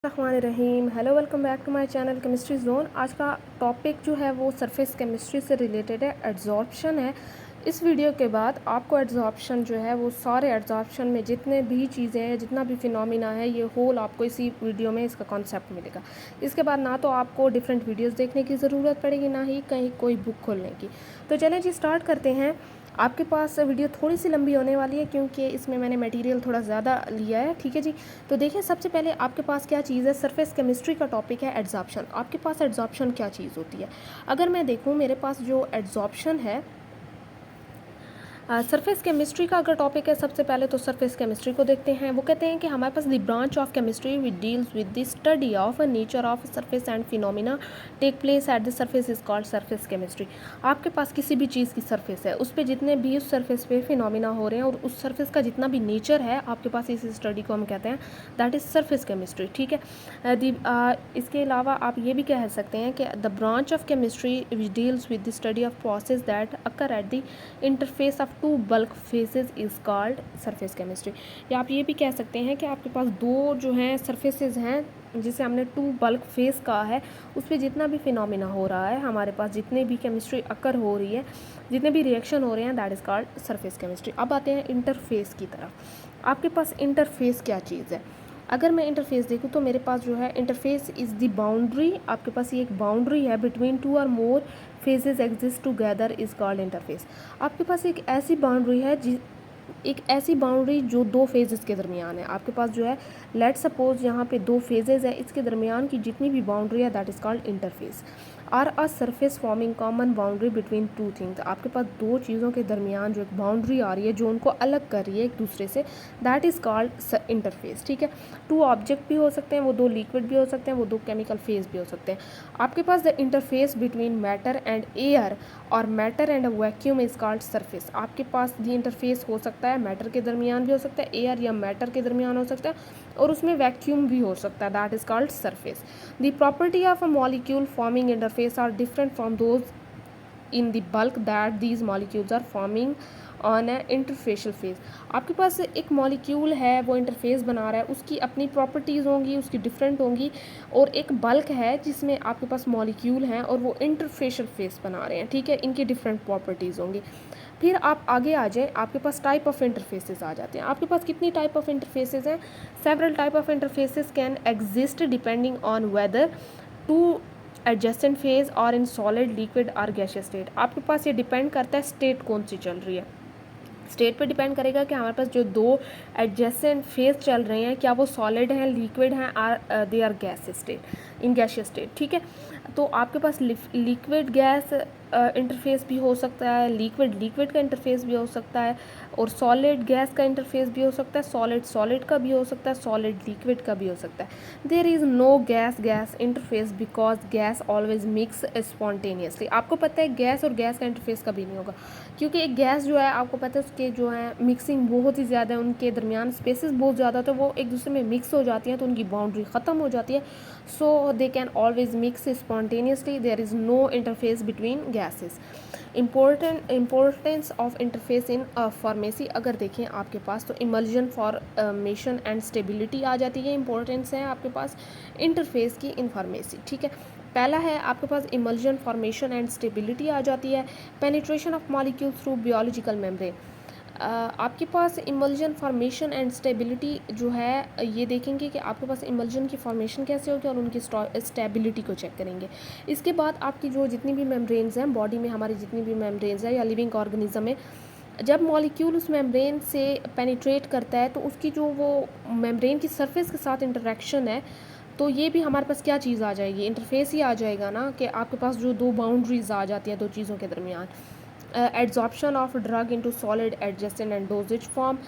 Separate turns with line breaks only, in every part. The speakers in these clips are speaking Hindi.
Rahim hello, welcome back to my channel chemistry zone. आज का टॉपिक जो है वो सरफेस केमिस्ट्री से रिलेटेड है, एड्जॉर्प्शन है। इस वीडियो के बाद आपको एड्जॉर्प्शन जो है वो सारे एड्जॉर्प्शन में जितने भी चीज़ें हैं, जितना भी फिनोमिना है, ये होल आपको इसी वीडियो में इसका कॉन्सेप्ट मिलेगा। इसके बाद ना तो आपको डिफरेंट वीडियोस देखने की ज़रूरत पड़ेगी, ना ही कहीं कोई बुक खोलने की। तो चलें जी, स्टार्ट करते हैं। आपके पास वीडियो थोड़ी सी लंबी होने वाली है क्योंकि इसमें मैंने मटेरियल थोड़ा ज़्यादा लिया है, ठीक है जी। तो देखिए, सबसे पहले आपके पास क्या चीज़ है, सरफेस केमिस्ट्री का टॉपिक है एड्जॉर्प्शन। आपके पास एड्जॉर्प्शन क्या चीज़ होती है? अगर मैं देखूँ, मेरे पास जो एड्जॉर्प्शन है, सरफेस केमिस्ट्री का अगर टॉपिक है, सबसे पहले तो सरफेस केमिस्ट्री को देखते हैं। वो कहते हैं कि हमारे पास the branch of chemistry which deals with the study of nature of surface and phenomena take place at the surface is called surface chemistry. आपके पास किसी भी चीज़ की सरफेस है, उस पर जितने भी उस सरफेस पे फिनोमिना हो रहे हैं और उस सरफेस का जितना भी नेचर है आपके पास, इस स्टडी को हम कहते हैं दैट इज़ सरफेस केमिस्ट्री, ठीक है। इसके अलावा आप ये भी कह सकते हैं कि the branch of chemistry which deals with the study of process that occur at the interface of two bulk phases is called surface chemistry. या आप ये भी कह सकते हैं कि आपके पास दो जो हैं सरफेसेस हैं, जिसे हमने टू बल्क फेस कहा है, उस पर जितना भी फिनोमिना हो रहा है, हमारे पास जितने भी केमिस्ट्री अकर हो रही है, जितने भी रिएक्शन हो रहे हैं, that is called surface chemistry. अब आते हैं इंटरफेस की तरफ। आपके पास इंटरफेस क्या चीज़ है? अगर मैं इंटरफेस देखूँ तो मेरे पास जो है इंटरफेस इज़ द बाउंड्री। आपके पास ये एक बाउंड्री है बिटवीन टू और more phases exist together is called interface. आपके पास एक ऐसी बाउंड्री है जो दो फेजेस के दरमियान है। आपके पास जो है, लेट सपोज यहाँ पे दो फेजेस है, इसके दरमियान की जितनी भी बाउंड्री है that is called interface. Or a surface forming common boundary between two things. आपके पास दो चीज़ों के दरमियान जो एक बाउंड्री आ रही है, जो उनको अलग कर रही है एक दूसरे से, दैट इज़ कॉल्ड इंटरफेस, ठीक है। टू ऑब्जेक्ट भी हो सकते हैं, वो दो लिक्विड भी हो सकते हैं, वो दो केमिकल फेज भी हो सकते हैं। आपके पास the interface between matter and air और matter and vacuum is called surface. आपके पास द इंटरफेस हो सकता है, मैटर के दरमियान भी हो सकता है, एयर या मैटर के दरमियान हो सकता है, और उसमें वैक्यूम भी हो सकता है, that is called surface. The property of a molecule forming interface are different from those in the bulk that these molecules are forming on a interfacial phase. आपके पास एक मॉलिक्यूल है, वो इंटरफेस बना रहा है, उसकी अपनी प्रॉपर्टीज़ होंगी, उसकी डिफरेंट होंगी, और एक बल्क है जिसमें आपके पास मॉलिक्यूल हैं और वो इंटरफेशियल फेस बना रहे हैं, ठीक है। इनकी डिफरेंट प्रॉपर्टीज़ होंगी। फिर आप आगे आ जाएं, आपके पास टाइप ऑफ इंटरफेसेस आ जाते हैं। आपके पास कितनी टाइप ऑफ इंटरफेसेस हैं? Several type of interfaces can exist depending on whether two adjacent phase और इन सॉलिड, लिक्विड और गैसियस स्टेट। आपके पास ये डिपेंड करता है स्टेट कौन सी चल रही है। स्टेट पे डिपेंड करेगा कि हमारे पास जो दो एडजेसेंट फेज चल रहे हैं, क्या वो सॉलिड हैं, लिक्विड हैं, are they are gas state, in gaseous state, ठीक है। तो आपके पास लिक्विड गैस इंटरफेस भी हो सकता है, लिक्विड का इंटरफेस भी हो सकता है, और सॉलिड गैस का इंटरफेस भी हो सकता है, सॉलिड का भी हो सकता है, सॉलिड लिक्विड का भी हो सकता है। There is no gas interface because gas always mix spontaneously. आपको पता है गैस और गैस का इंटरफेस कभी नहीं होगा, क्योंकि एक गैस जो है, आपको पता है उसके जो है मिक्सिंग बहुत ही ज़्यादा है, उनके दरमियान स्पेसेस बहुत ज़्यादा, तो वो एक दूसरे में मिक्स हो जाती हैं, तो उनकी बाउंड्री ख़त्म हो जाती है। So they can always mix spontaneously, there is no interface between gases. Importance of interface in pharmacy अगर देखें आपके पास, तो इमल्जन फॉर्मेशन एंड स्टेबिलिटी आ जाती है। इंपॉर्टेंस है आपके पास इंटरफेस की इन फार्मेसी, ठीक है। पहला है आपके पास इमल्जन फॉर्मेशन एंड स्टेबिलिटी आ जाती है। Penetration of molecule through biological membrane. आपके पास इमल्जन फॉर्मेशन एंड स्टेबिलिटी जो है, ये देखेंगे कि आपके पास इमल्जन की फॉर्मेशन कैसे होगी और उनकी स्टेबिलिटी को चेक करेंगे। इसके बाद आपकी जो जितनी भी मेम्ब्रेन्स हैं बॉडी में, हमारी जितनी भी मेम्ब्रेन्स हैं या लिविंग ऑर्गेनिज्म में, जब मॉलिक्यूल उस मेम्ब्रेन से पेनिट्रेट करता है, तो उसकी जो वो मेम्ब्रेन की सरफेस के साथ इंटरेक्शन है, तो ये भी हमारे पास क्या चीज़ आ जाएगी, इंटरफेस ही आ जाएगा ना, कि आपके पास जो दो बाउंड्रीज आ जाती हैं दो चीज़ों के दरमियान। Adsorption of drug into solid adjacent and dosages form.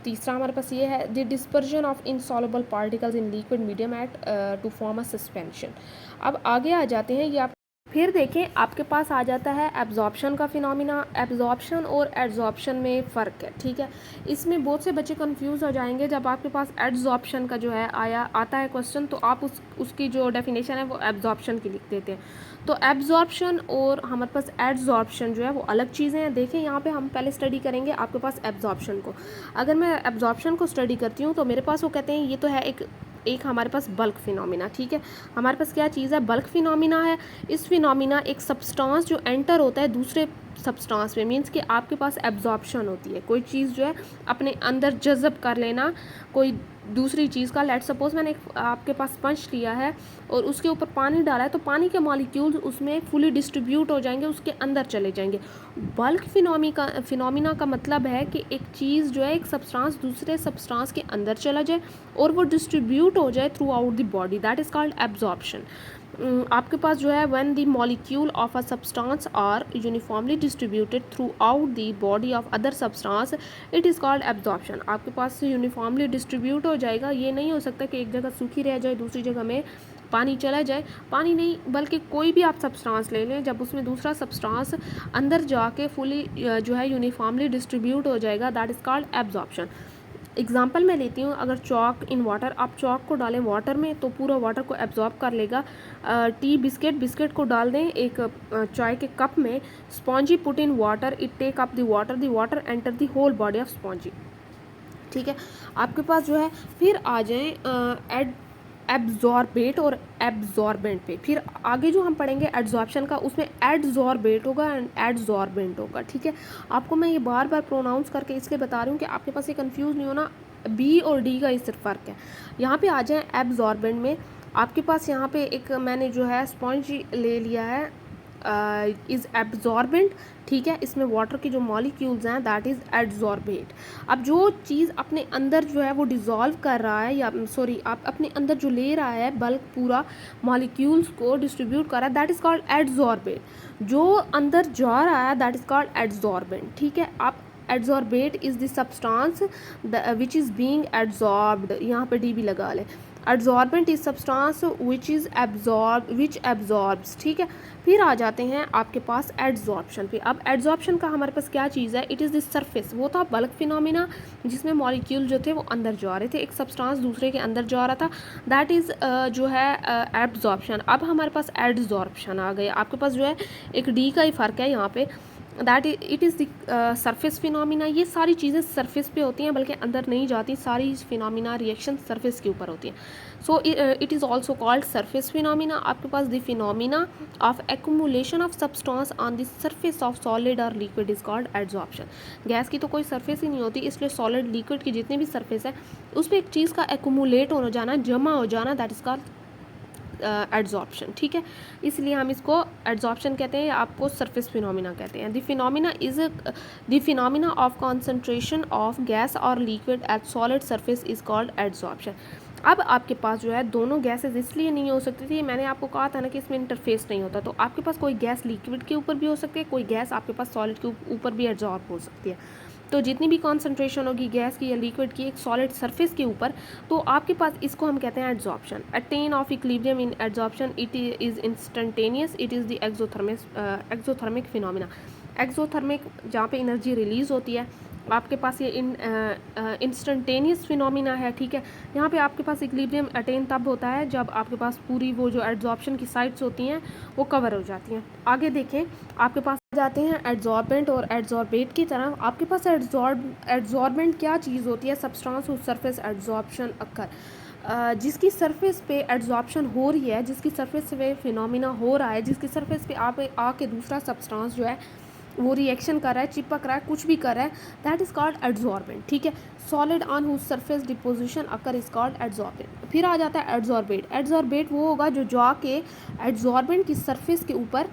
तीसरा हमारे पास ये है the dispersion of insoluble particles in liquid medium at to form a suspension. अब आगे आ जाते हैं, ये आप फिर देखें, आपके पास आ जाता है एब्जॉर्प्शन का फिनोमिना। एब्जॉर्प्शन और एड्जॉर्प्शन में फ़र्क है, ठीक है। इसमें बहुत से बच्चे कंफ्यूज हो जाएंगे। जब आपके पास एड्जॉर्प्शन का जो है आता है क्वेश्चन, तो आप उसकी जो डेफिनेशन है वो एब्जॉर्प्शन की लिख देते हैं। तो एब्जॉर्प्शन और हमारे पास एड्जॉर्प्शन जो है वो अलग चीज़ें हैं। देखें, यहाँ पे हम पहले स्टडी करेंगे आपके पास एब्जॉर्प्शन को। अगर मैं एब्जॉर्प्शन को स्टडी करती हूँ, तो मेरे पास वो कहते हैं ये तो है एक एक हमारे पास बल्क फिनोमिना, ठीक है। हमारे पास क्या चीज़ है, बल्क फिनोमिना है। इस फिनोमिना एक सब्सटेंस जो एंटर होता है दूसरे सब्सटेंस में, मीन्स कि आपके पास एब्जॉर्प्शन होती है, कोई चीज़ जो है अपने अंदर जज़ब कर लेना कोई दूसरी चीज़ का। लेट सपोज मैंने आपके पास स्पंज लिया है और उसके ऊपर पानी डाला है, तो पानी के मॉलिक्यूल्स उसमें फुली डिस्ट्रीब्यूट हो जाएंगे, उसके अंदर चले जाएंगे। बल्क फिनोमिना का मतलब है कि एक चीज़ जो है, एक सब्सटेंस दूसरे सब्सटेंस के अंदर चला जाए और वो डिस्ट्रीब्यूट हो जाए throughout the body, that is called absorption. आपके पास जो है when the molecule of a substance are uniformly distributed throughout the body of other substance, it is called absorption. आपके पास यूनिफॉर्मली डिस्ट्रीब्यूट हो जाएगा, ये नहीं हो सकता कि एक जगह सूखी रह जाए दूसरी जगह में पानी चला जाए। पानी नहीं, बल्कि कोई भी आप सब्सटेंस ले लें, जब उसमें दूसरा सब्सटेंस अंदर जाके फुली जो है यूनिफॉर्मली डिस्ट्रीब्यूट हो जाएगा, that is called absorption. Example मैं लेती हूँ, अगर चॉक इन वाटर, आप चॉक को डालें वाटर में तो पूरा वाटर को एब्जॉर्ब कर लेगा। टी बिस्किट को डाल दें एक चाय के कप में, spongy put in water, it take up the water enter the whole body of spongy, ठीक है। आपके पास जो है, फिर आ जाएं एब्जॉर्बेट और एब्जॉर्बेंट पे। फिर आगे जो हम पढ़ेंगे एड्जॉर्प्शन का, उसमें एड्जॉर्बेट होगा एंड एड्जॉर्बेंट होगा, ठीक है। आपको मैं ये बार बार प्रोनाउंस करके इसलिए बता रही हूँ कि आपके पास ये कंफ्यूज नहीं होना, बी और डी का इस सिर्फ फ़र्क है। यहाँ पे आ जाए एब्जॉर्बेंट में, आपके पास यहाँ पे एक मैंने जो है स्पॉन्ज ले लिया है, इज़ एब्जॉर्बेंट, ठीक है। इसमें वाटर के जो मॉलिक्यूल्स हैं दैट इज़ एड्जॉर्बेट। अब जो चीज़ अपने अंदर जो है वो डिज़ोल्व कर रहा है, या सॉरी आप अपने अंदर जो ले रहा है बल्क पूरा मॉलिक्यूल्स को डिस्ट्रीब्यूट कर रहा है, दैट इज़ कॉल्ड एड्जॉर्बेट। जो अंदर जा रहा है दैट इज़ कॉल्ड एड्जॉर्बेंट, ठीक है। आप adsorbate is the substance which is being adsorbed, यहाँ पे डी भी लगा ले। Adsorbent is substance which absorbs, ठीक है। फिर आ जाते हैं आपके पास एड्जॉर्प्शन पे। अब एड्जॉर्प्शन का हमारे पास क्या चीज़ है, इट इज़ द सरफेस। वो था बल्क फिनोमिना जिसमें मॉलिक्यूल जो थे वो अंदर जा रहे थे, एक सब्सटेंस दूसरे के अंदर जा रहा था, दैट इज़ जो है एब्जॉर्प्शन। अब हमारे पास एड्जॉर्प्शन आ गए। आपके पास जो है एक डी का ही फ़र्क है यहाँ पे, that it is the surface phenomena. ये सारी चीज़ें सरफेस पे होती हैं, बल्कि अंदर नहीं जाती, सारी फिनोमिना रिएक्शन सरफेस के ऊपर होती हैं। So it is also called surface phenomena. आपके पास the phenomena of accumulation of substance on the surface of solid और liquid is called adsorption. Gas की तो कोई सरफेस ही नहीं होती, इसलिए सॉलिड लिक्विड की जितनी भी सरफेस है उस पर एक चीज़ का एक्यूमुलेट हो जाना, जमा हो जाना, दैट इज़ कॉल्ड एड्जॉर्प्शन, ठीक है। इसलिए हम इसको एड्जॉर्प्शन कहते हैं, या आपको सरफेस फिनोमिना कहते हैं। The phenomena of concentration of gas और liquid at solid surface is called adsorption. अब आपके पास जो है दोनों गैसेज इसलिए नहीं हो सकती थी, मैंने आपको कहा था ना कि इसमें इंटरफेस नहीं होता, तो आपके पास कोई गैस लिक्विड के ऊपर भी हो सकती है, कोई गैस आपके पास सॉलिड के ऊपर भी एड्जॉर्ब हो सकती है। तो जितनी भी कॉन्सेंट्रेशन होगी गैस की या लिक्विड की एक सॉलिड सरफेस के ऊपर, तो आपके पास इसको हम कहते हैं adsorption. Attain of equilibrium in adsorption, it is instantaneous, it is the exothermic phenomena. Exothermic जहाँ पे एनर्जी रिलीज़ होती है, आपके पास ये इंस्टेंटेनियस फिनोमिना है, ठीक है। यहाँ पे आपके पास इक्विलिब्रियम अटेन तब होता है जब आपके पास पूरी वो जो एड्जॉर्प्शन की साइड्स होती हैं वो कवर हो जाती हैं। आगे देखें, आपके पास जाते हैं एड्जॉर्बेंट और एड्जॉर्बेट की तरफ। आपके पास एड्जॉर्बेंट क्या चीज़ होती है, सब्सटेंस और सरफेस एड्जॉर्प्शन अक्कर, जिसकी सरफेस पे एड्जॉर्प्शन हो रही है, जिसकी सरफेस पे फिनोमिना हो रहा है, जिसकी सरफेस पे आप आके दूसरा सब्सटेंस जो है वो रिएक्शन कर रहा है, चिपक रहा है, कुछ भी कर रहा है, दैट इज़ कॉल्ड एड्जॉर्बेंट, ठीक है। Solid on whose surface deposition occur is called adsorbent. फिर आ जाता है एड्जॉर्बेट। एड्जॉर्बेट वो होगा जो जाके एड्जॉर्बेंट की सरफेस के ऊपर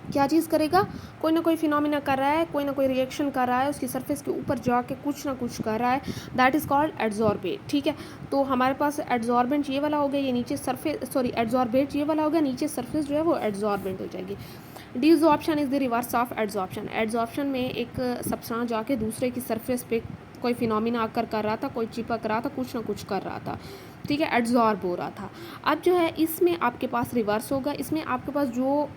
क्या चीज़ करेगा, कोई ना कोई फिनोमिना कर रहा है, कोई ना कोई रिएक्शन कर रहा है, उसकी सरफेस के ऊपर जाके कुछ ना कुछ कर रहा है, दैट इज़ कॉल्ड एड्जॉर्बेट, ठीक है। तो हमारे पास एड्जॉर्बेंट ये वाला हो गया, ये नीचे सरफेस, सॉरी एड्जॉर्बेट ये वाला हो गया, नीचे सरफेस जो है वो एड्जॉर्बेंट हो जाएगी। Desorption is the reverse of adsorption. Adsorption में एक सब्सटेंस जाके दूसरे की सरफेस पे कोई फिनोमिना आकर कर रहा था, कोई चिपक रहा था, कुछ ना कुछ कर रहा था, ठीक है, एड्जॉर्ब हो रहा था। अब जो है इसमें आपके पास रिवर्स होगा, इसमें आपके पास जो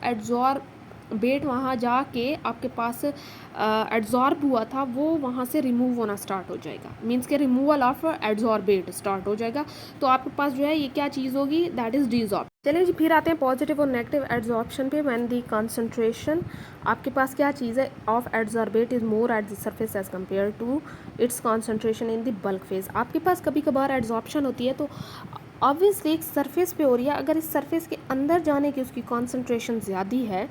वेट वहाँ जाके आपके पास एड्जॉर्ब हुआ था वो वहाँ से रिमूव होना स्टार्ट हो जाएगा, मीन्स के रिमूवल ऑफ एड्जॉर्बेट स्टार्ट हो जाएगा। तो आपके पास जो है ये क्या चीज़ होगी, दैट इज़ डिजॉर्ब। चलिए जी फिर आते हैं पॉजिटिव और नेगेटिव एड्जॉर्प्शन पे। व्हेन दी कंसंट्रेशन आपके पास क्या चीज़ है of adsorbate is more at the surface as compare to its concentration in the bulk phase. आपके पास कभी कभार एड्जॉर्प्शन होती है तो ऑब्वियसली एक सरफेस पे हो रही है, अगर इस सरफेस के अंदर जाने की उसकी कॉन्सेंट्रेशन ज़्यादा है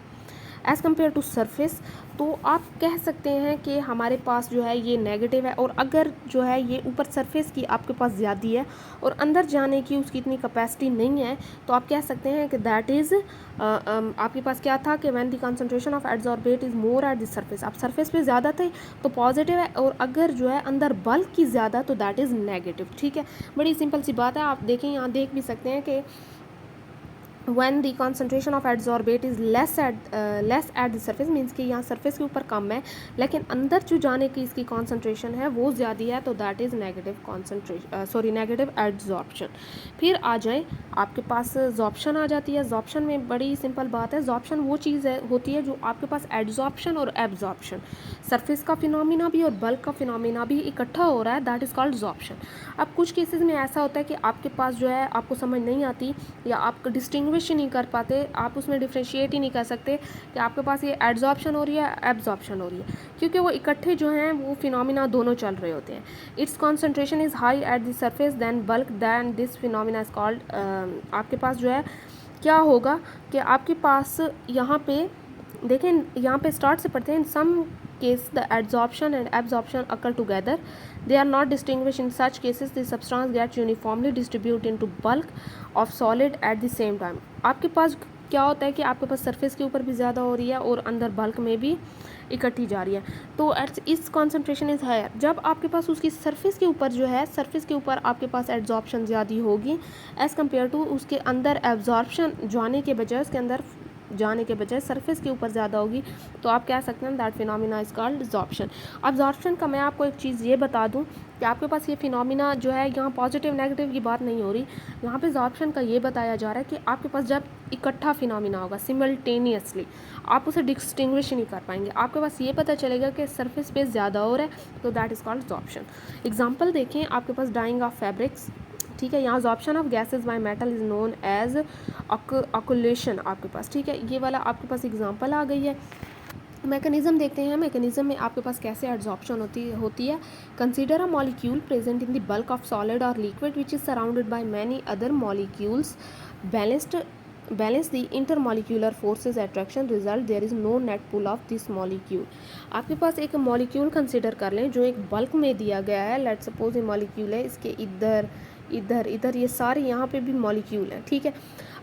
एज़ कम्पेयर टू सरफेस, तो आप कह सकते हैं कि हमारे पास जो है ये नेगेटिव है। और अगर जो है ये ऊपर सरफेस की आपके पास ज़्यादा है और अंदर जाने की उसकी इतनी कैपेसिटी नहीं है, तो आप कह सकते हैं कि दैट इज़ आपके पास क्या था कि when the concentration of adsorbate is more at the surface, आप सरफेस पे ज़्यादा थे तो पॉजिटिव है, और अगर जो है अंदर बल्क की ज़्यादा तो दैट इज़ नेगेटिव। ठीक है, बड़ी सिंपल सी बात है। आप देखें, यहाँ देख भी सकते हैं कि when the concentration of adsorbate is less at the surface, means कि यहाँ सरफेस के ऊपर कम है लेकिन अंदर जो जाने की इसकी कॉन्सेंट्रेशन है वो ज़्यादा है, तो that is negative concentration negative adsorption. फिर आ जाए आपके पास जॉर्प्शन आ जाती है। जॉर्प्शन में बड़ी सिंपल बात है, जॉर्प्शन वो चीज़ है होती है जो आपके पास एड्जॉर्प्शन और एब्जॉर्प्शन, सरफेस का फिनोमिना भी और बल्क का फिनोमिना भी इकट्ठा हो रहा है, दैट इज़ कॉल्ड जॉर्प्शन। अब कुछ केसेस में ऐसा होता है कि आपके पास जो है आपको समझ नहीं आती या आप डिस्टिंग्विश नहीं कर पाते, आप उसमें डिफ्रेंशिएट ही नहीं कर सकते कि आपके पास ये एड्जॉर्प्शन हो रही है एब्जॉर्प्शन हो रही है, क्योंकि वो इकट्ठे जो हैं वो फिनोमिना दोनों चल रहे होते हैं। Its concentration is high at the surface then bulk then this phenomena is called, आपके पास जो है क्या होगा कि आपके पास यहाँ पे देखें, यहाँ पे स्टार्ट से पढ़ते हैं। In some case the adsorption and absorption occur together, they are not distinguished. In such cases the substance gets uniformly distributed into bulk of solid at the same time। आपके पास क्या होता है कि आपके पास सरफेस के ऊपर भी ज़्यादा हो रही है और अंदर बल्क में भी इकट्ठी जा रही है, तो इस कॉन्सेंट्रेशन इज़ हायर। जब आपके पास उसकी सरफेस के ऊपर जो है, सरफेस के ऊपर आपके पास एड्जॉर्प्शन ज़्यादा होगी एज़ कम्पेयर टू उसके अंदर एब्जॉर्प्शन जाने के बजाय, उसके अंदर जाने के बजाय सरफेस के ऊपर ज़्यादा होगी, तो आप कह सकते हैं that phenomena is called absorption. Absorption का मैं आपको एक चीज़ ये बता दूं कि आपके पास ये फिनोमिना जो है, यहाँ पॉजिटिव नेगेटिव की बात नहीं हो रही, यहाँ पे एब्जॉर्प्शन का ये बताया जा रहा है कि आपके पास जब इकट्ठा फिनोमिना होगा सिमल्टेनियसली, आप उसे डिस्टिंग्विश नहीं कर पाएंगे। आपके पास ये पता चलेगा कि सरफेस पे ज़्यादा हो रहा है, तो that is called absorption. Example देखें, आपके पास डाइंग ऑफ फैब्रिक्स, ठीक है, यहाँ absorption of gases by metal is known as occlusion आपके पास, ठीक है, ये वाला आपके पास एग्जांपल आ गई है। मैकेनिज्म देखते हैं, मैकेनिज्म में आपके पास कैसे एड्जॉर्प्शन होती है। Consider a molecule present in the bulk of solid और liquid which is surrounded by many other molecules balance the intermolecular forces attraction result there is no net pull of this molecule. आपके पास एक मॉलिक्यूल कंसिडर कर लें जो एक बल्क में दिया गया है। लेट सपोज ये मॉलिक्यूल है, इसके इधर इधर इधर ये सारे यहाँ पे भी मॉलिक्यूल हैं, ठीक है।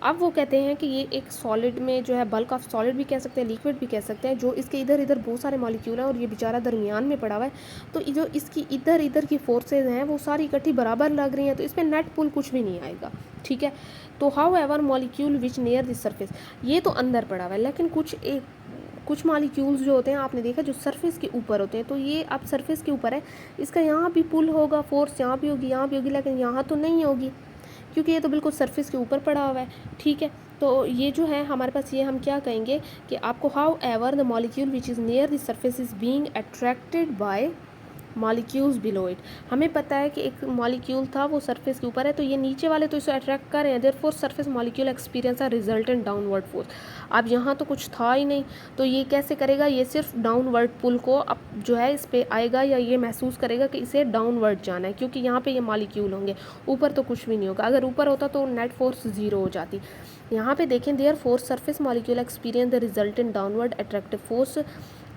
अब वो कहते हैं कि ये एक सॉलिड में जो है, बल्क ऑफ सॉलिड भी कह सकते हैं, लिक्विड भी कह सकते हैं, जो इसके इधर इधर बहुत सारे मॉलिक्यूल हैं और ये बेचारा दरमियान में पड़ा हुआ है, तो जो इसकी इधर इधर की फोर्सेज हैं वो सारी इकट्ठी बराबर लग रही हैं, तो इस पर नेट पुल कुछ भी नहीं आएगा, ठीक है। तो how ever molecule which near the surface, ये तो अंदर पड़ा हुआ है, लेकिन कुछ मॉलिक्यूल्स जो होते हैं आपने देखा जो सरफेस के ऊपर होते हैं, तो ये अब सरफेस के ऊपर है, इसका यहाँ भी पुल होगा, फोर्स यहाँ भी होगी यहाँ भी होगी, लेकिन यहाँ तो नहीं होगी क्योंकि ये तो बिल्कुल सरफेस के ऊपर पड़ा हुआ है, ठीक है। तो ये जो है हमारे पास, ये हम क्या कहेंगे कि आपको how ever the molecule which is near the surface is being attracted by molecules below it. हमें पता है कि एक मॉलिक्यूल था वो सरफेस के ऊपर है, तो ये नीचे वाले तो इसे अट्रैक्ट कर रहे हैं, देयरफॉर सरफेस मॉलिक्यूल एक्सपीरियंस अ रिजल्टेंट डाउनवर्ड फोर्स। अब यहाँ तो कुछ था ही नहीं, तो ये कैसे करेगा, ये सिर्फ डाउनवर्ड पुल को अब जो है इस पर आएगा या ये महसूस करेगा कि इसे डाउनवर्ड जाना है, क्योंकि यहाँ पे ये मॉलिक्यूल होंगे, ऊपर तो कुछ भी नहीं होगा। अगर ऊपर होता तो नेट फोर्स ज़ीरो हो जाती। यहाँ पे देखें, therefore surface molecule experience the resultant downward attractive force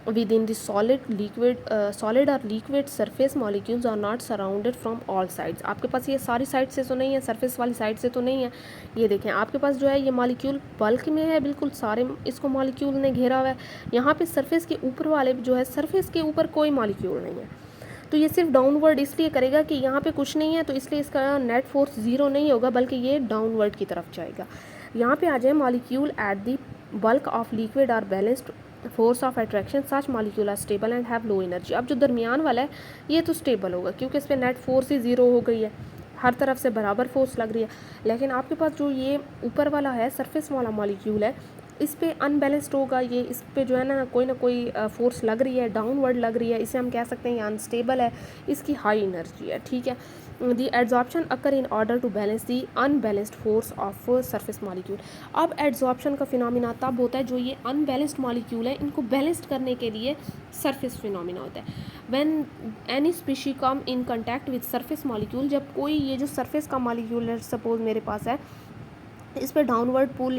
within the solid or liquid surface molecules are not surrounded from all sides। आपके पास ये सारी साइड से तो नहीं है, सरफेस वाली साइड से तो नहीं है। ये देखें, आपके पास जो है ये मॉलिक्यूल बल्क में है, बिल्कुल सारे इसको मॉलिक्यूल ने घेरा हुआ है। यहाँ पे सरफेस के ऊपर वाले जो है, सरफेस के ऊपर कोई मॉलिक्यूल नहीं है, तो ये सिर्फ डाउनवर्ड इसलिए करेगा कि यहाँ पे कुछ नहीं है, तो इसलिए इसका नेट फोर्स ज़ीरो नहीं होगा, बल्कि ये डाउनवर्ड की तरफ जाएगा। यहाँ पे आ जाए, molecule at the bulk of liquid are balanced force of attraction such molecule are stable and have low energy. अब जो दरमियान वाला है ये तो स्टेबल होगा क्योंकि इस पर नेट फोर्स ही ज़ीरो हो गई है, हर तरफ से बराबर फोर्स लग रही है। लेकिन आपके पास जो ये ऊपर वाला है, सरफेस वाला मॉलिक्यूल है, इस पे अनबैलेंस्ड होगा ये, इस पे जो है ना कोई फोर्स लग रही है, डाउनवर्ड लग रही है, इसे हम कह सकते हैं ये अनस्टेबल है, इसकी हाई एनर्जी है, ठीक है। The adsorption occur in order to balance the unbalanced force of surface molecule. अब एड्जॉर्प्शन का फिनोमिना तब होता है जो ये अनबैलेंस्ड मॉलिक्यूल है इनको बैलेंस्ड करने के लिए सरफेस फिनोमिना होता है। When any species come in contact with surface molecule, जब कोई ये जो सरफेस का मॉलिक्यूल है, सपोज मेरे पास है, इस पर डाउनवर्ड पुल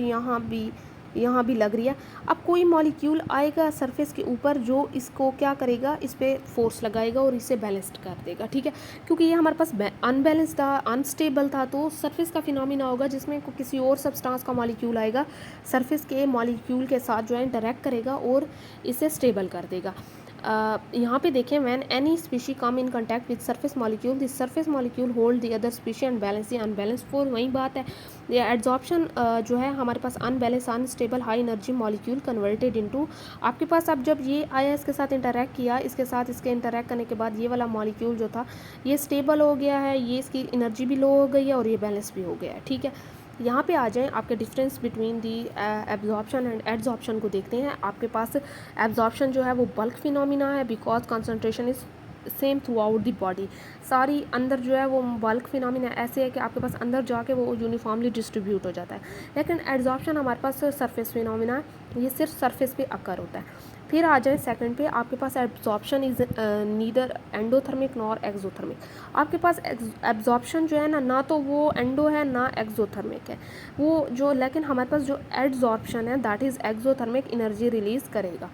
यहाँ भी लग रही है। अब कोई मॉलिक्यूल आएगा सरफेस के ऊपर जो इसको क्या करेगा, इस पर फोर्स लगाएगा और इसे बैलेंस्ड कर देगा, ठीक है। क्योंकि ये हमारे पास अनबैलेंस्ड था, अनस्टेबल था, तो सरफेस का फिनोमिना होगा जिसमें किसी और सब्सटेंस का मॉलिक्यूल आएगा, सरफेस के मॉलिक्यूल के साथ जो है इंटरेक्ट करेगा और इसे स्टेबल कर देगा। यहाँ पे देखें, when any species come in contact with surface molecule, this surface molecule hold the other species and balance the unbalance force. वही बात है, ये एड्जॉर्प्शन जो है हमारे पास unbalance unstable high energy molecule converted into, आपके पास अब जब ये आया इसके साथ इंटरेक्ट किया, इसके साथ इसके इंटरेक्ट करने के बाद ये वाला मॉलिक्यूल जो था ये स्टेबल हो गया है, ये इसकी एनर्जी भी लो हो गई है और ये बैलेंस भी हो गया है, ठीक है। यहाँ पे आ जाएं, आपके difference between the absorption and adsorption को देखते हैं। आपके पास एब्जॉर्प्शन जो है वो बल्क फिनोमिना है because concentration is same through out the body, सारी अंदर जो है वो बल्क फिनोमिना ऐसे है कि आपके पास अंदर जाके वो यूनिफॉर्मली डिस्ट्रीब्यूट हो जाता है। लेकिन एड्जॉर्प्शन हमारे पास सरफेस फिनोमिना है, ये सिर्फ सरफेस पे अकर होता है। फिर आ जाए सेकंड पे, आपके पास absorption is neither endothermic nor exothermic. आपके पास एब्जॉर्प्शन जो है ना तो वो एंडो है ना एक्सोथर्मिक है, वो जो, लेकिन हमारे पास जो एड्जॉर्प्शन है that is exothermic, energy release करेगा।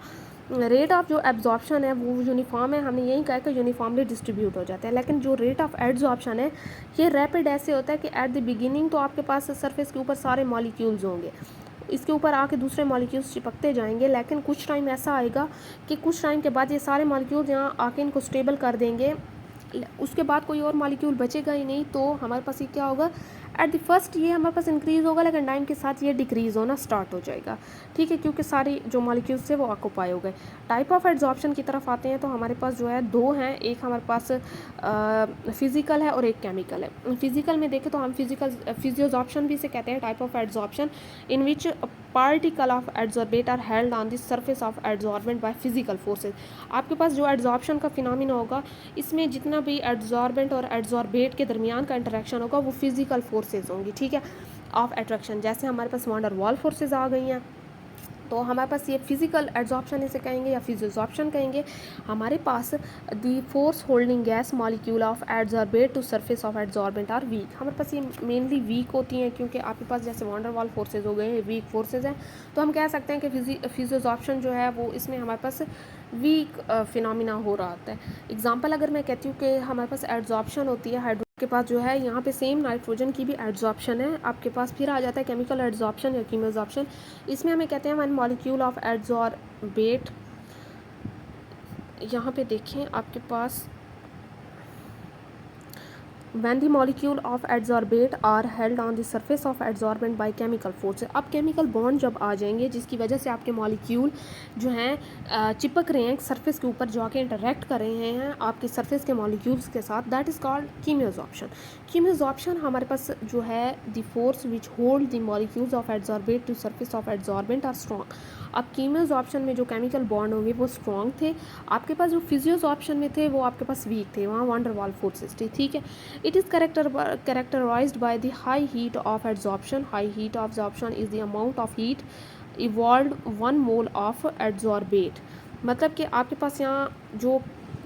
रेट ऑफ जो एब्जॉर्प्शन है वो यूनिफॉर्म है, हमने यही कहा कि यूनिफॉर्मली डिस्ट्रीब्यूट हो जाता है। लेकिन जो रेट ऑफ एड्जॉर्प्शन है ये रैपिड ऐसे होता है कि एट द बिगिनिंग तो आपके पास सरफेस के ऊपर सारे मॉलिक्यूल्स होंगे, इसके ऊपर आके दूसरे मॉलिक्यूल्स चिपकते जाएंगे, लेकिन कुछ टाइम ऐसा आएगा कि कुछ टाइम के बाद ये सारे मॉलिक्यूल्स यहाँ आके इनको स्टेबल कर देंगे, उसके बाद कोई और मॉलिक्यूल बचेगा ही नहीं। तो हमारे पास ये क्या होगा, एट द फर्स्ट ये हमारे पास इंक्रीज़ होगा, लेकिन टाइम के साथ ये डिक्रीज़ होना स्टार्ट हो जाएगा, ठीक है, क्योंकि सारी जो मॉलिक्यूल्स थे वो ऑक्यूपाई हो गए। टाइप ऑफ एड्जॉर्प्शन की तरफ आते हैं तो हमारे पास जो है दो हैं, एक हमारे पास फिजिकल है और एक केमिकल है। फिजिकल में देखें तो हम फिजियोजॉर्प्शन भी इसे कहते हैं, type of adsorption in which particle of adsorbate are held on the surface of adsorbent by physical forces. आपके पास जो एड्जॉर्प्शन का फिनोमिना होगा इसमें जितना भी एड्जॉर्बेंट और एड्जॉर्बेट के दरमियान का इंटरेक्शन होगा वो फिजिकल फोर्सेज होंगी, ठीक है, ऑफ अट्रैक्शन। जैसे हमारे पास वान डर वाल फोर्सेज आ गई हैं, तो हमारे पास ये फिजिकल एड्जॉर्प्शन इसे कहेंगे या फिजियोजॉर्प्शन कहेंगे। हमारे पास the force holding gas molecule of adsorbate to surface of adsorbent are weak. हमारे पास ये मेनली वीक होती हैं क्योंकि आपके पास जैसे वान डर वाल फोर्सेज हो गए वीक फोर्सेज हैं, तो हम कह सकते हैं कि फिजियोजॉर्प्शन जो है वो इसमें हमारे पास वीक फिनोमिना हो रहा होता है। एग्जांपल अगर मैं कहती हूँ कि हमारे पास एड्जॉर्प्शन होती है, हाइड्रो के पास जो है यहाँ पे सेम नाइट्रोजन की भी एड्जॉर्प्शन है आपके पास। फिर आ जाता है केमिकल एड्जॉर्प्शन या कीमोजॉर्प्शन, इसमें हमें कहते हैं वन मॉलिक्यूल ऑफ एड्जॉर्बेट। यहाँ पे देखें आपके पास when the molecule of adsorbate are held on the surface of adsorbent by chemical force। अब केमिकल बॉन्ड जब आ जाएंगे जिसकी वजह से आपके मॉलिक्यूल जो हैं चिपक रहे हैं सरफेस के ऊपर, जाके इंटरेक्ट कर रहे हैं आपके सरफेस के मॉलिक्यूल्स के साथ, that is called chemisorption. Chemisorption हमारे पास जो है the force which hold the molecules of adsorbate to surface of adsorbent are strong. अब कीमियोजॉर्प्शन में जो केमिकल बॉन्ड होंगे वो स्ट्रॉन्ग थे, आपके पास जो फिजियोजॉर्प्शन में थे वो आपके पास वीक थे, वहाँ वान डर वाल फोर्सेस थे, ठीक है। It is characterized by the high heat of adsorption. High heat of absorption is the amount of heat evolved 1 mole of adsorbate। मतलब कि आपके पास यहाँ जो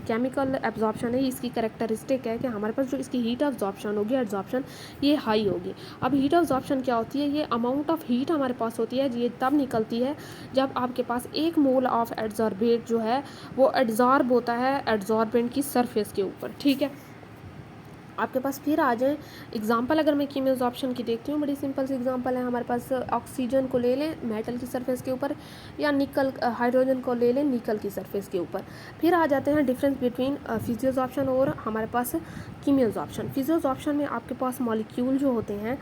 केमिकल एब्जॉर्प्शन है इसकी कैरेक्टरिस्टिक है कि हमारे पास जो इसकी हीट एब्जॉर्प्शन होगी, एब्जॉर्प्शन ये हाई होगी। अब हीट एब्जॉर्प्शन क्या होती है, ये अमाउंट ऑफ हीट हमारे पास होती है, ये तब निकलती है जब आपके पास 1 मोल ऑफ एड्जॉर्बेट जो है वो एड्जॉर्ब होता है एड्जॉर्बेंट की सरफेस के ऊपर, ठीक है। आपके पास फिर आ जाए एग्जांपल, अगर मैं कीमियोजॉर्प्शन की देखती हूँ, बड़ी सिंपल सी एग्जांपल है, हमारे पास ऑक्सीजन को ले लें मेटल की सरफेस के ऊपर, या निकल हाइड्रोजन को ले लें निकल की सरफेस के ऊपर। फिर आ जाते हैं डिफरेंस बिटवीन फिजियोजॉर्प्शन और हमारे पास कीमियोजॉर्प्शन। फिजियोजॉर्प्शन में आपके पास मॉलिक्यूल जो होते हैं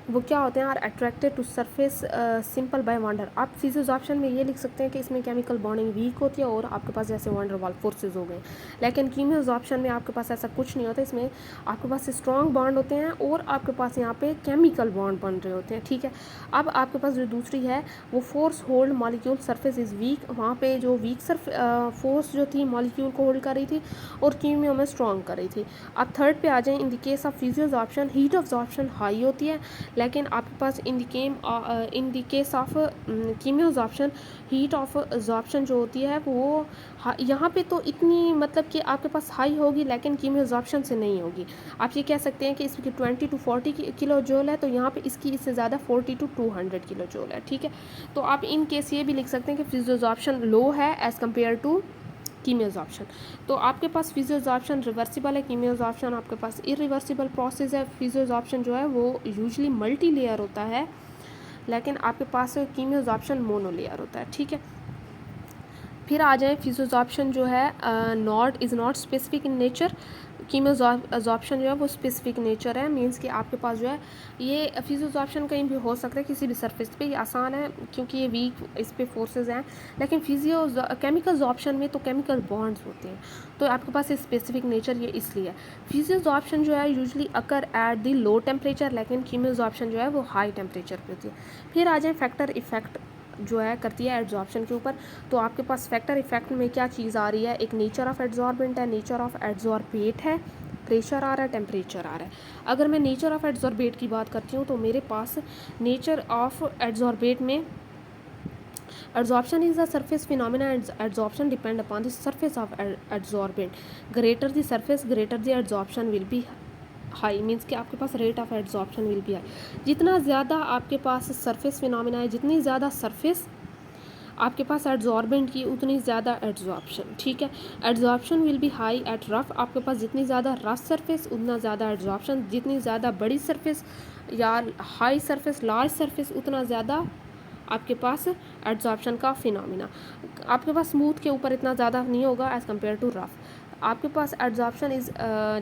वो क्या होते हैं, are attracted to surface simple by van der. आप फिजियोजॉर्प्शन में ये लिख सकते हैं कि इसमें केमिकल बॉन्डिंग वीक होती है और आपके पास जैसे वांडर वाल फोर्सेज हो गए। लेकिन कीमियोजॉर्प्शन में आपके पास ऐसा कुछ नहीं होता, इसमें आपके पास स्ट्रॉन्ग बॉन्ड होते हैं और आपके पास यहाँ पे केमिकल बॉन्ड बन रहे होते हैं, ठीक है। अब आपके पास जो दूसरी है वो force hold molecule surface is week, वहाँ पे जो वीक फोर्स जो थी मॉलिक्यूल को होल्ड कर रही थी और कीमियो में स्ट्रॉन्ग कर रही थी। अब थर्ड पे आ जाएँ, in the case of physisorption heat absorption high होती है, लेकिन आपके पास in the case of chemisorption heat of absorption जो होती है वो यहाँ पे तो इतनी मतलब कि आपके पास हाई होगी लेकिन कीमियोजॉर्प्शन से नहीं होगी। आप ये कह सकते हैं कि इसकी 20 to 40 किलो जूल है, तो यहाँ पे इसकी इससे ज़्यादा 40 to 200 किलो जूल है, ठीक है। तो आप इन केस ये भी लिख सकते हैं कि फिजियोजॉर्प्शन लो है एज़ कम्पेयर टू कीमियोजॉर्प्शन। तो आपके पास फिजियोजॉर्प्शन रिवर्सिबल है, कीमियोजॉर्प्शन आपके पास इरिवर्सिबल प्रोसेस है। फिजियोजॉर्प्शन जो है वो यूजुअली मल्टी लेयर होता है, लेकिन आपके पास कीमियोजॉर्प्शन मोनो लेयर होता है, ठीक है। फिर आ जाए फिजियोजॉर्प्शन जो है is not specific in nature. Chemisorption जो है वो स्पेसिफिक नेचर है, मींस कि आपके पास जो है ये फिजियोजॉर्प्शन कहीं भी हो सकता है किसी भी सरफेस पे, ये आसान है क्योंकि ये वीक इस पे फोर्सेस हैं। लेकिन केमिकल जॉर्प्शन में तो केमिकल बॉन्ड्स होते हैं, तो आपके पास स्पेसिफिक नेचर ये इसलिए है। फिजियोजॉर्प्शन जो है usually occur at the low temperature, लेकिन कीमियोजॉर्प्शन जो है वो हाई टेम्परेचर पे होती है। फिर आ जाए फैक्टर इफेक्ट जो है करती है एड्जॉर्प्शन के ऊपर। तो आपके पास फैक्टर इफेक्ट में क्या चीज़ आ रही है, एक नेचर ऑफ एड्जॉर्बेंट है, नेचर ऑफ एड्जॉर्बेट है, प्रेशर आ रहा है, टेम्परेचर आ रहा है। अगर मैं नेचर ऑफ एड्जॉर्बेट की बात करती हूँ तो मेरे पास नेचर ऑफ एड्जॉर्बेट में adsorption is the surface phenomena and adsorption depend upon the surface of adsorbent. Greater the surface greater the adsorption will be high, means कि आपके पास rate of adsorption will be high. जितना ज़्यादा आपके पास सरफेस फिनोमिना है, जितनी ज़्यादा सरफेस आपके पास एड्जॉर्बेंट की उतनी ज़्यादा एड्जॉर्प्शन, ठीक है। Adsorption will be high at rough, आपके पास जितनी ज़्यादा रफ सरफेस उतना ज़्यादा एड्जॉर्प्शन, जितनी ज़्यादा बड़ी सरफेस या हाई सरफेस लार्ज सरफेस उतना ज़्यादा आपके पास एड्जॉर्प्शन का फिनोमिना। आपके पास स्मूथ के ऊपर इतना ज़्यादा नहीं होगा एज़ कम्पेयर टू रफ। आपके पास एड्जॉर्प्शन इज़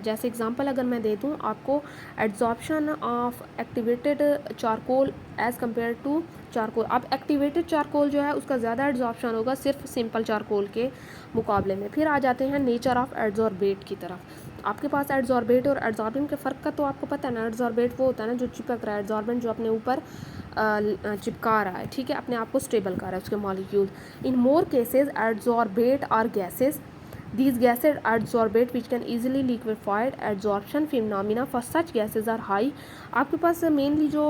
जैसे एग्जांपल अगर मैं दे दूं आपको, adsorption of activated charcoal as compare to charcoal. अब एक्टिवेटेड चारकोल जो है उसका ज़्यादा एड्जॉर्प्शन होगा सिर्फ सिंपल चारकोल के मुकाबले में। फिर आ जाते हैं नेचर ऑफ एड्जॉर्बेट की तरफ। आपके पास एड्जॉर्बेट और एड्जॉर्बेंट के फ़र्क का तो आपको पता है ना। एड्जॉर्बेट वो होता है ना जो चिपक रहा है, एड्जॉर्बेंट जो अपने ऊपर चिपका रहा है, ठीक है, अपने आप को स्टेबल कर रहा है उसके molecule. In more cases adsorbate are gases, these gases adsorbate which can easily liquefied, adsorption phenomena for such gases are high। आपके पास मेनली जो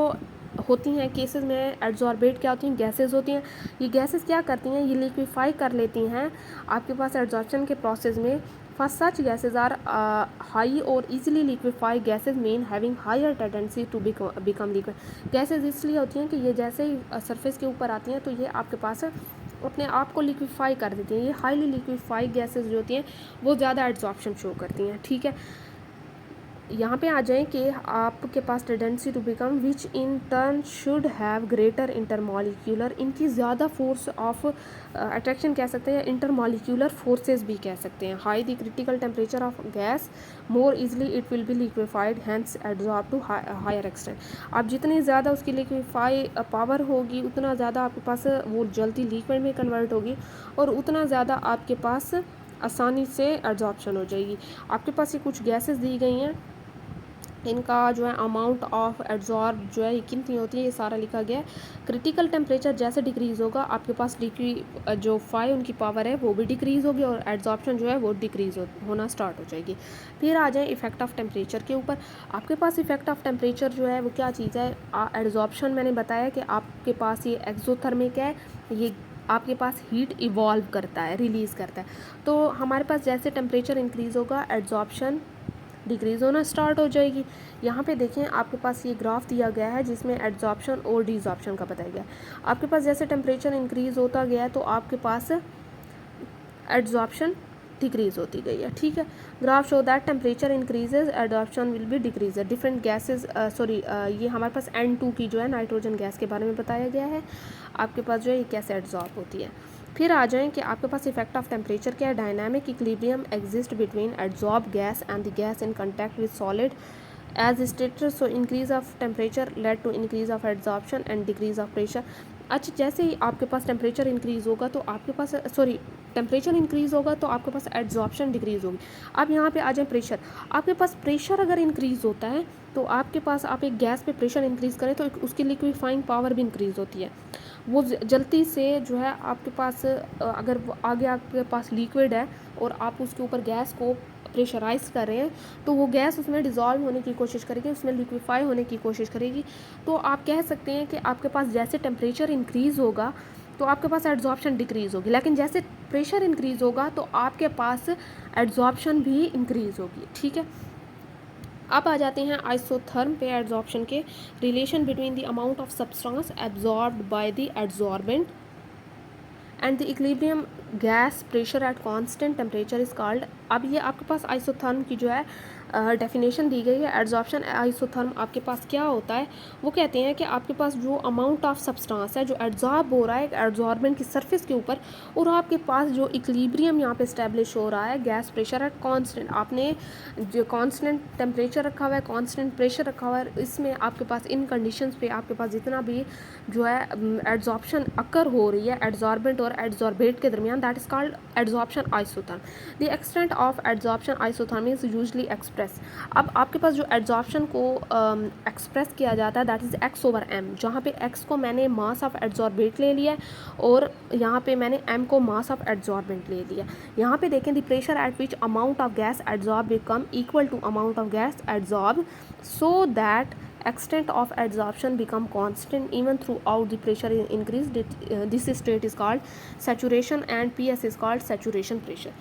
होती हैं केसेस में एड्जॉर्बेट क्या होती हैं, गैसेस होती हैं। ये गैसेस क्या करती हैं, ये लिक्विफाई कर लेती हैं आपके पास एड्जॉर्प्शन के प्रोसेस में। First such gases are high और easily liquefy gases mean having higher tendency to become liquid. Gases इसलिए होती हैं कि ये जैसे ही सरफेस के ऊपर आती हैं तो ये आपके पास अपने आप को लिक्विफाई कर देती हैं। ये हाईली लिक्विफाई गैसेस जो होती हैं वो ज़्यादा एड्जॉर्प्शन शो करती हैं, ठीक है। यहाँ पे आ जाएं कि आपके पास tendency to become which in turn should have greater intermolecular, इनकी ज़्यादा फोर्स ऑफ अट्रैक्शन कह सकते हैं, इंटरमॉलिक्यूलर फोर्सेस भी कह सकते हैं। High the critical temperature of gas more easily it will be liquefied hence adsorb to higher extent. आप जितनी ज़्यादा उसकी लिक्विफाई पावर होगी उतना ज़्यादा आपके पास वो जल्दी लिक्विड में कन्वर्ट होगी और उतना ज़्यादा आपके पास आसानी से एड्जॉर्प्शन हो जाएगी। आपके पास ये कुछ गैसेस दी गई हैं, इनका जो है अमाउंट ऑफ एड्जॉर्ब जो है कितनी होती है ये सारा लिखा गया है। क्रिटिकल टेम्परेचर जैसे डिक्रीज़ होगा आपके पास जो फाई उनकी पावर है वो भी डिक्रीज़ होगी और एड्जॉर्प्शन जो है वो डिक्रीज़ होना स्टार्ट हो जाएगी। फिर आ जाए इफेक्ट ऑफ टेम्परेचर के ऊपर। आपके पास इफेक्ट ऑफ टेम्परेचर जो है वो क्या चीज़ है, एड्जॉर्प्शन मैंने बताया कि आपके पास ये एक्सोथर्मिक है, ये आपके पास हीट इवॉल्व करता है, रिलीज़ करता है। तो हमारे पास जैसे टेम्परेचर इंक्रीज़ होगा एड्जॉर्प्शन डिक्रीज़ होना स्टार्ट हो जाएगी। यहाँ पे देखें आपके पास ये ग्राफ दिया गया है जिसमें एड्जॉर्प्शन और डिसॉर्प्शन का बताया गया है। आपके पास जैसे टेम्परेचर इंक्रीज़ होता गया तो आपके पास एड्जॉर्प्शन डिक्रीज़ होती गई है, ठीक है। Graph show that temperature increases adoption will be decrease. Different gases ये हमारे पास N2 की जो है नाइट्रोजन गैस के बारे में बताया गया है। आपके पास जो है ये कैसे एड्जॉर्ब होती है। फिर आ जाएं कि आपके पास इफेक्ट ऑफ टेम्परेचर क्या है। Dynamic equilibrium exist between adsorb gas and the gas in contact with solid as stated so increase of temperature led to increase of adsorption and decrease of pressure. अच्छा, जैसे ही आपके पास टेम्परेचर इंक्रीज़ होगा तो आपके पास टेम्परेचर इंक्रीज़ होगा तो आपके पास एड्जॉर्प्शन डिक्रीज़ होगी। अब यहाँ पे आ जाए प्रेशर। आपके पास प्रेशर अगर इंक्रीज़ होता है तो आपके पास आप एक गैस पे प्रेशर इंक्रीज़ करें तो उसकी लिक्विफाइंग पावर भी इंक्रीज़ होती है। वो जल्दी से जो है आपके पास अगर आगे आपके पास लिक्विड है और आप उसके ऊपर गैस को प्रेशराइज कर रहे हैं तो वो गैस उसमें डिज़ोल्व होने की कोशिश करेगी, उसमें लिक्विफाई होने की कोशिश करेगी। तो आप कह सकते हैं कि आपके पास जैसे टेम्परेचर इंक्रीज़ होगा तो आपके पास एड्जॉर्प्शन डिक्रीज़ होगी, लेकिन जैसे प्रेशर इंक्रीज़ होगा तो आपके पास एड्जॉर्प्शन भी इंक्रीज़ होगी। ठीक है, अब आ जाते हैं आइसोथर्म पे एड्जॉर्प्शन के। Relation between the amount of substance absorbed by the adsorbent and the equilibrium gas pressure at constant temperature is called. अब ये आपके पास आइसोथर्म की जो है डेफिनेशन दी गई है। एड्जॉर्प्शन आइसोथर्म आपके पास क्या होता है, वो कहते हैं कि आपके पास जो अमाउंट ऑफ सब्सटेंस है जो एड्जॉर्ब हो रहा है एड्जॉर्बेंट की सरफेस के ऊपर, और आपके पास जो इक्विलिब्रियम यहाँ पे इस्टेब्लिश हो रहा है गैस प्रेशर एट कांस्टेंट, आपने जो कांस्टेंट टेम्परेचर रखा हुआ है कांस्टेंट प्रेशर रखा हुआ है, इसमें आपके पास इन कंडीशंस पे आपके पास जितना भी जो है एड्जॉर्प्शन अकर हो रही है एड्जॉर्बेंट और एड्जॉर्बेट के दरमियान, that is called adsorption isotherm. The extent of adsorption isotherm is usually express. अब आपके पास जो एड्जॉर्प्शन को एक्सप्रेस किया जाता है that is x over m, जहाँ पे एक्स को मैंने मास ऑफ एड्जॉर्बेट ले लिया और यहाँ पे मैंने एम को मास ऑफ एड्जॉर्बेंट ले लिया। यहाँ पे देखें the pressure at which amount of gas adsorb become equal to amount of gas adsorb so that extent of adsorption become constant even throughout the pressure increase. This state is called saturation and PS is called saturation pressure.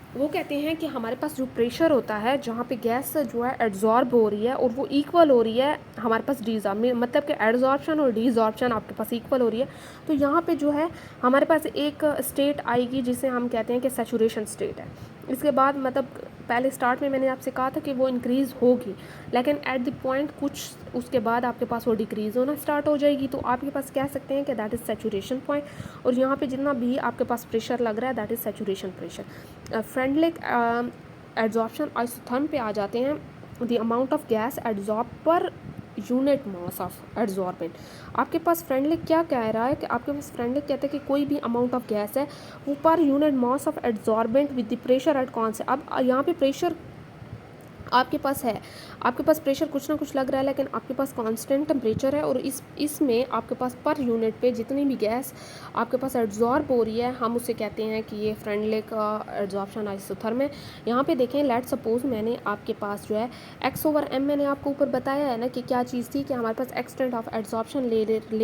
वो कहते हैं कि हमारे पास जो प्रेशर होता है जहाँ पे गैस जो है एड्जॉर्ब हो रही है और वो इक्वल हो रही है हमारे पास डिजॉर्ब, मतलब कि एड्जॉर्प्शन और डिजॉर्प्शन आपके पास इक्वल हो रही है, तो यहाँ पे जो है हमारे पास एक स्टेट आएगी जिसे हम कहते हैं कि सैचुरेशन स्टेट है। इसके बाद मतलब पहले स्टार्ट में मैंने आपसे कहा था कि वो इंक्रीज़ होगी, लेकिन एट द पॉइंट कुछ उसके बाद आपके पास वो डिक्रीज़ होना स्टार्ट हो जाएगी, तो आपके पास कह सकते हैं कि दैट इज़ सैचुरेशन पॉइंट। और यहाँ पे जितना भी आपके पास प्रेशर लग रहा है that is saturation pressure. Freundlich adsorption isotherm पे आ जाते हैं। The amount of gas adsorb per unit mass of adsorbent. आपके पास फ्रेंडलिक क्या कह रहा है कि आपके पास फ्रेंडलिक कहते हैं कि कोई भी अमाउंट ऑफ गैस है वो पर unit mass of adsorbent with the pressure at constant. अब यहाँ पे प्रेशर आपके पास है, आपके पास प्रेशर कुछ ना कुछ लग रहा है लेकिन आपके पास कांस्टेंट टेम्परेचर है और इसमें आपके पास पर यूनिट पे जितनी भी गैस आपके पास एड्जॉर्ब हो रही है हम उसे कहते हैं कि ये फ्रेंडलिक एड्जॉर्प्शन आइसोथर्म है। यहाँ पे देखें, लेट सपोज मैंने आपके पास जो है एक्स ओवर एम मैंने आपको ऊपर बताया है ना कि क्या चीज़ थी कि हमारे पास एक्सटेंट ऑफ एड्जॉर्प्शन ले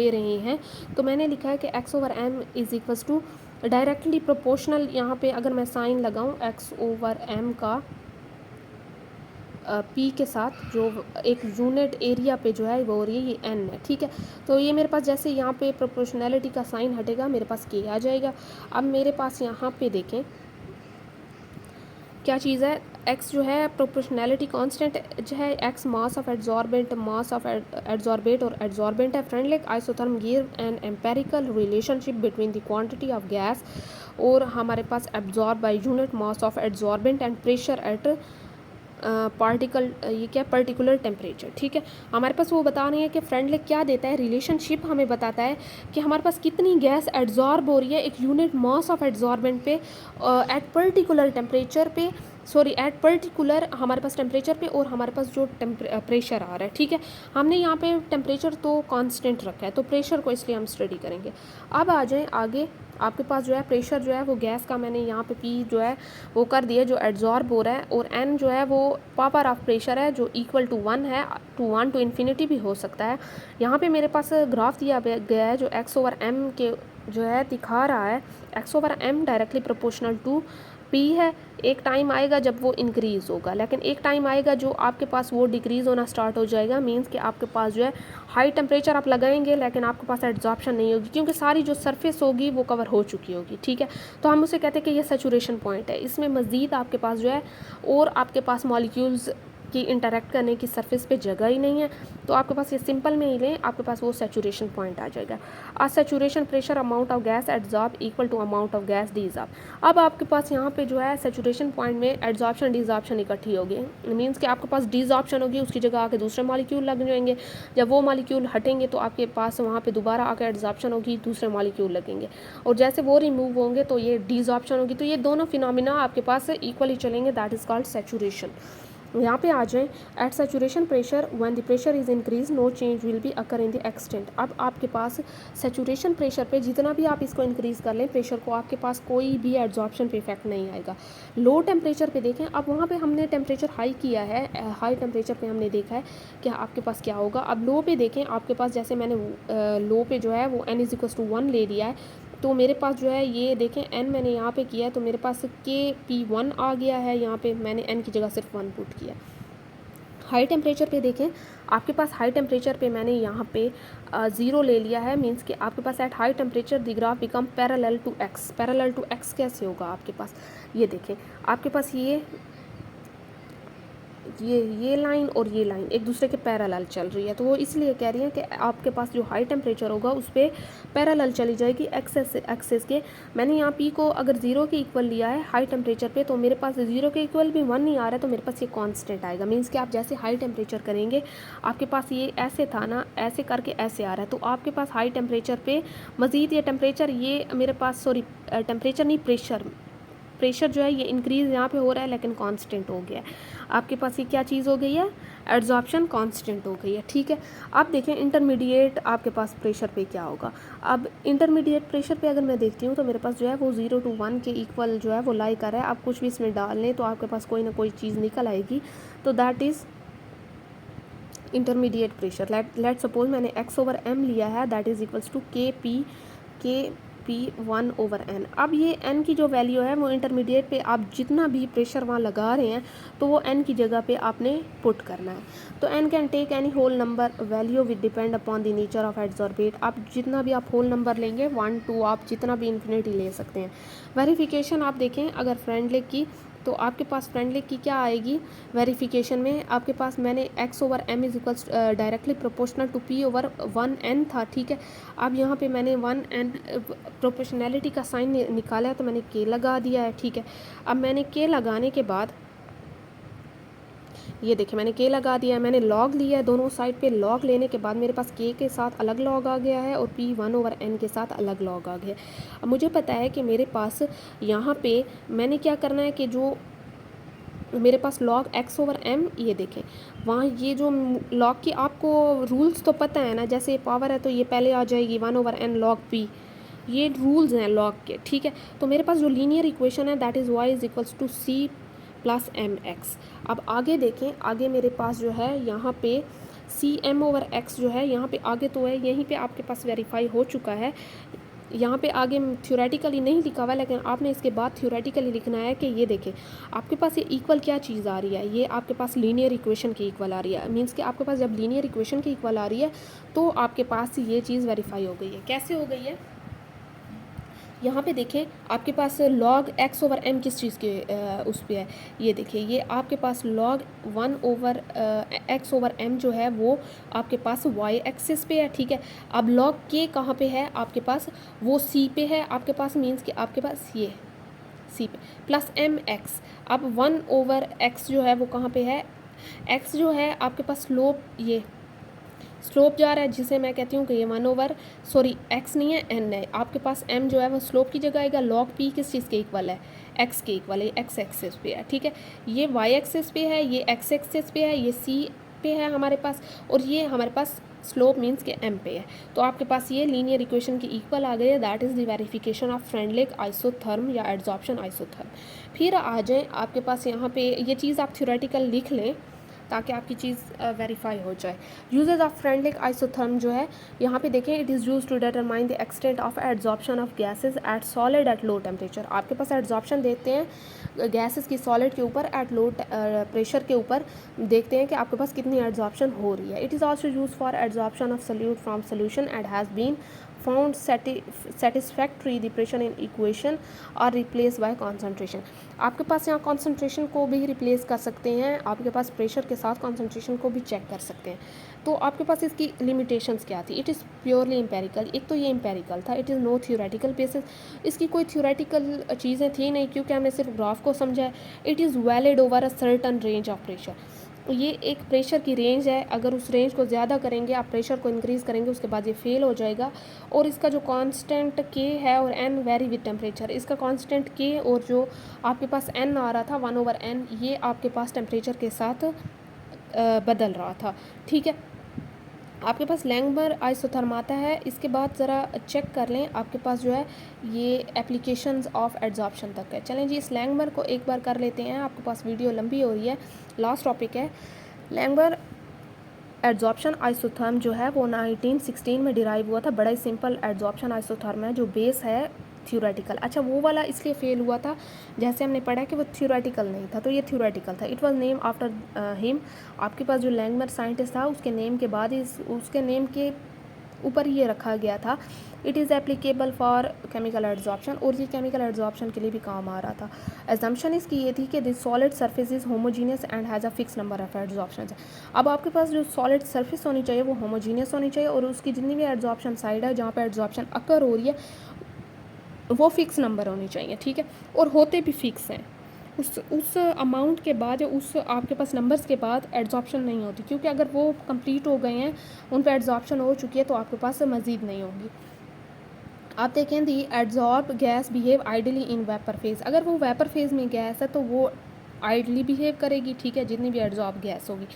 रहे हैं, तो मैंने लिखा है कि x over m is equals to directly proportional. यहाँ पे अगर मैं साइन लगाऊँ एक्स ओवर एम का पी के साथ जो एक यूनिट एरिया पे जो है वो हो रही है ये एन है, ठीक है। तो ये मेरे पास जैसे यहाँ पे प्रोपोर्शनैलिटी का साइन हटेगा मेरे पास के आ जाएगा। अब मेरे पास यहाँ पे देखें क्या चीज़ है, एक्स जो है प्रोपोर्शनैलिटी कांस्टेंट जो है, x mass of adsorbent mass of adsorbate और एड्जॉर्बेंट है। Freundlich isotherm give an empirical relationship between the quantity of gas और हमारे पास absorb by unit mass of adsorbent and pressure at ये क्या पर्टिकुलर टेम्परेचर, ठीक है। हमारे पास वो बता रहे हैं कि फ्रेंडलिक क्या देता है, रिलेशनशिप हमें बताता है कि हमारे पास कितनी गैस एड्जॉर्ब हो रही है एक यूनिट मास ऑफ एड्जॉर्बेंट पे एट पर्टिकुलर टेम्परेचर पे, एट पर्टिकुलर हमारे पास टेम्परेचर पे और हमारे पास जो प्रेशर आ रहा है, ठीक है। हमने यहाँ पे टेम्परेचर तो कांस्टेंट रखा है तो प्रेशर को इसलिए हम स्टडी करेंगे। अब आ जाएं आगे, आपके पास जो है प्रेशर जो है वो गैस का मैंने यहाँ पे पी जो है वो कर दिया जो एड्जॉर्ब हो रहा है, और एन जो है वो पावर ऑफ प्रेशर है जो इक्वल टू 1 है, टू 1 टू इन्फिनिटी भी हो सकता है। यहाँ पे मेरे पास ग्राफ दिया गया है जो एक्स ओवर एम के जो है दिखा रहा है, x over m directly proportional to p है। एक टाइम आएगा जब वो इंक्रीज़ होगा, लेकिन एक टाइम आएगा जो आपके पास वो डिक्रीज़ होना स्टार्ट हो जाएगा, मींस कि आपके पास जो है हाई टेम्परेचर आप लगाएंगे लेकिन आपके पास एड्जॉर्प्शन नहीं होगी क्योंकि सारी जो सरफेस होगी वो कवर हो चुकी होगी, ठीक है। तो हम उसे कहते हैं कि ये सैचुरेशन पॉइंट है। इसमें मज़ीद आपके पास जो है और आपके पास मॉलिक्यूल्स कि इंटरेक्ट करने की सरफेस पे जगह ही नहीं है, तो आपके पास ये सिंपल में ही लें, आपके पास वो सैचुरेशन पॉइंट आ जाएगा। आ saturation pressure amount of gas adsorb equal to amount of gas desorb. अब आपके पास यहाँ पे जो है सैचुरेशन पॉइंट में एड्जॉर्प्शन डिजॉर्प्शन इकट्ठी होगी, मीन्स कि आपके पास डिजॉर्प्शन होगी, उसकी जगह आके दूसरे मॉलिक्यूल लग जाएंगे। जब वो मॉलिक्यूल हटेंगे तो आपके पास वहाँ पे दोबारा आकर एड्जॉर्प्शन होगी, दूसरे मॉलिक्यूल लगेंगे, और जैसे वो रिमूव होंगे तो ये डिजॉर्प्शन होगी। तो ये दोनों फिनोमिना आपके पास इक्वली चलेंगे, दैट इज़ कॉल्ड सैचुरेशन। यहाँ पे आ जाएं, at saturation pressure when the pressure is increase no change will be occur in the extent. अब आपके पास सैचुरेशन प्रेशर पे जितना भी आप इसको इंक्रीज़ कर लें प्रेशर को, आपके पास कोई भी एड्जॉर्प्शन पे इफेक्ट नहीं आएगा। लो टेम्परेचर पे देखें, अब वहाँ पे हमने टेम्परेचर हाई किया है, हाई टेम्परेचर पे हमने देखा है कि आपके पास क्या होगा। अब लो पे देखें, आपके पास जैसे मैंने लो पे जो है वो n=1 ले लिया है, तो मेरे पास जो है ये देखें n मैंने यहाँ पे किया है, तो मेरे पास Kp1 आ गया है, यहाँ पे मैंने n की जगह सिर्फ 1 पुट किया। हाई टेम्परेचर पे देखें, आपके पास हाई टेम्परेचर पे मैंने यहाँ पे 0 ले लिया है, मींस कि आपके पास at high temperature the graph become parallel to x। Parallel to x कैसे होगा आपके पास, ये देखें आपके पास ये लाइन और ये लाइन एक दूसरे के पैरेलल चल रही है, तो वो इसलिए कह रही है कि आपके पास जो हाई टेम्परेचर होगा उस पर पैरेलल चली जाएगी एक्सेस के। मैंने यहाँ पी को अगर 0 के इक्वल लिया है हाई टेम्परेचर पे, तो मेरे पास 0 के इक्वल भी 1 नहीं आ रहा है, तो मेरे पास ये कांस्टेंट आएगा। मीन्स कि आप जैसे हाई टेम्परेचर करेंगे, आपके पास ये ऐसे था ना, ऐसे करके ऐसे आ रहा है, तो आपके पास हाई टेम्परेचर पे मज़ीद ये टेम्परेचर, ये मेरे पास सॉरी टेम्परेचर नहीं, प्रेशर जो है ये इंक्रीज़ यहाँ पे हो रहा है लेकिन कांस्टेंट हो गया है। आपके पास ये क्या चीज़ हो गई है, एड्जॉर्प्शन कांस्टेंट हो गई है, ठीक है। अब देखें इंटरमीडिएट आपके पास प्रेशर पे क्या होगा। अब इंटरमीडिएट प्रेशर पे अगर मैं देखती हूँ तो मेरे पास जो है वो 0 to 1 के इक्वल जो है वो लाई कर रहा है। आप कुछ भी इसमें डाल लें तो आपके पास कोई ना कोई चीज़ निकल आएगी, तो that is intermediate pressure. Let suppose मैंने x/m लिया है, that is equals to Kp1/n। अब ये n की जो वैल्यू है वो इंटरमीडिएट पे आप जितना भी प्रेशर वहाँ लगा रहे हैं तो वो n की जगह पे आपने पुट करना है। तो n can take any whole number value with depend upon the nature of adsorbate. आप जितना भी आप होल नंबर लेंगे 1 2 आप जितना भी इन्फिनिटी ले सकते हैं। वेरिफिकेशन आप देखें अगर फ्रेंडलिक की, तो आपके पास फ्रेंडलिक की क्या आएगी वेरिफिकेशन में, आपके पास मैंने x/m is equals directly proportional to p/1n था, ठीक है। अब यहाँ पे मैंने 1n प्रोपोर्शनैलिटी का साइन निकाला है, तो मैंने k लगा दिया है, ठीक है। अब मैंने k लगाने के बाद ये देखिए मैंने k लगा दिया है, मैंने log लिया है दोनों साइड पे। log लेने के बाद मेरे पास k के साथ अलग log आ गया है और p1/n के साथ अलग log आ गया। अब मुझे पता है कि मेरे पास यहाँ पे मैंने क्या करना है कि जो मेरे पास log x/m, ये देखें वहाँ ये जो log की आपको रूल्स तो पता है ना, जैसे पावर है तो ये पहले आ जाएगी 1/n log p, ये रूल्स हैं log के, ठीक है। तो मेरे पास जो लीनियर इक्वेशन है that is y is equals to c plus mx। अब आगे देखें, आगे मेरे पास जो है यहाँ पे cm/x जो है यहाँ पे आगे तो है, यहीं पे आपके पास वेरीफाई हो चुका है। यहाँ पे आगे थ्योरेटिकली नहीं लिखा हुआ है, लेकिन आपने इसके बाद थ्योरेटिकली लिखना है कि ये देखें आपके पास ये इक्वल क्या चीज़ आ रही है, ये आपके पास लीनियर इक्वेशन की इक्वल आ रही है। मींस कि आपके पास जब लीनियर इक्वेशन की इक्वल आ रही है तो आपके पास ये चीज़ वेरीफाई हो गई है। कैसे हो गई है, यहाँ पे देखें आपके पास log x/m किस चीज़ के उस पर है, ये देखिए ये आपके पास log 1/x/m जो है वो आपके पास y एक्सिस पे है, ठीक है। अब log k कहाँ पे है आपके पास, वो c पे है आपके पास, मीन्स कि आपके पास ये c पे प्लस mx। अब 1/x जो है वो कहाँ पे है, x जो है आपके पास स्लोप जा रहा है, जिसे मैं कहती हूँ कि ये x नहीं है n है। आपके पास m जो है वो स्लोप की जगह आएगा। log p किस चीज़ के इक्वल है, x के इक्वल है, x एक्सिस पे है, ठीक है। ये y एक्सिस पे है, ये x एक्सिस पे है, ये c पे है हमारे पास, और ये हमारे पास स्लोप मीन्स के m पे है। तो आपके पास ये लीनियर इक्वेशन की इक्वल आ गई है, that is the verification of Freundlich isotherm या एड्जॉर्प्शन आइसोथर्म। फिर आ जाएँ आपके पास यहाँ पे ये चीज़ आप थ्योरेटिकल लिख लें ताकि आपकी चीज़ वेरीफाई हो जाए। यूजेज ऑफ फ्रेंडलिक आइसोथर्म जो है यहाँ पे देखें, it is use to determine the extent of adsorption of gases at solid at low temperature. आपके पास एड्जॉर्प्शन देते हैं गैसेस की सॉलिड के ऊपर एट लो प्रेशर के ऊपर, देखते हैं कि आपके पास कितनी एड्जॉर्प्शन हो रही है। It is also use for adsorption of solute from solution and has been found satisfactory the pressure in equation और रिप्लेस बाय कॉन्सेंट्रेशन। आपके पास यहाँ कॉन्सेंट्रेशन को भी रिप्लेस कर सकते हैं, आपके पास प्रेशर के साथ कॉन्सेंट्रेशन को भी चेक कर सकते हैं। तो आपके पास इसकी लिमिटेशंस क्या थी? It is purely empirical. एक तो ये एम्पेरिकल था, it is no theoretical basis. इसकी कोई थ्योरेटिकल चीज़ें थी नहीं क्योंकि हमने सिर्फ ग्राफ को समझा है। It is valid over a certain range of pressure. ये एक प्रेशर की रेंज है, अगर उस रेंज को ज़्यादा करेंगे, आप प्रेशर को इंक्रीज़ करेंगे, उसके बाद ये फेल हो जाएगा। और इसका जो कांस्टेंट के है और एन वेरी विद टेम्परेचर, इसका कांस्टेंट के और जो आपके पास एन आ रहा था 1/n, ये आपके पास टेम्परेचर के साथ बदल रहा था। ठीक है, आपके पास लैंगमर आइसोथर्म आता है। इसके बाद ज़रा चेक कर लें, आपके पास जो है ये एप्लीकेशंस ऑफ एड्जॉर्प्शन तक है। चलें जी, इस लैंगमर को एक बार कर लेते हैं, आपके पास वीडियो लंबी हो रही है। लास्ट टॉपिक है लैंगमर एड्जॉर्प्शन आइसोथर्म जो है वो 1916 में डिराइव हुआ था। बड़ा ही सिंपल एड्जॉर्प्शन आइसोथर्म है जो बेस है थ्योरेटिकल। अच्छा, वो वाला इसलिए फेल हुआ था, जैसे हमने पढ़ा कि वो थ्योरेटिकल नहीं था, तो ये थ्योरेटिकल था। It was name after him. आपके पास जो लैंगमर साइंटिस्ट था उसके नेम के बाद उसके नेम के ऊपर ये रखा गया था। It is applicable for chemical adsorption, और ये केमिकल एड्जॉर्प्शन के लिए भी काम आ रहा था। एजम्पशन इसकी ये थी कि this solid surface is homogeneous and has a fix number of adsorption. अब आपके पास जो सॉलिड सरफेस होनी चाहिए वो होमोजीनियस होनी चाहिए, और उसकी जितनी भी एड्जॉर्प्शन साइड है जहाँ पे एड्जॉर्प्शन अकर हो रही है वो फिक्स नंबर होनी चाहिए। ठीक है, और होते भी फिक्स हैं। उस अमाउंट के बाद या उस आपके पास नंबर्स के बाद एड्जॉर्प्शन नहीं होती, क्योंकि अगर वो कंप्लीट हो गए हैं, उन पर एड्जॉर्प्शन हो चुकी है, तो आपके पास मज़ीद नहीं होगी। आप देखें the adsorb gas behave ideally in vapour phase. अगर वो वेपर फेज में गैस है तो वो आइडली बिहेव करेगी। ठीक है, जितनी भी एड्जॉर्ब गैस होगी।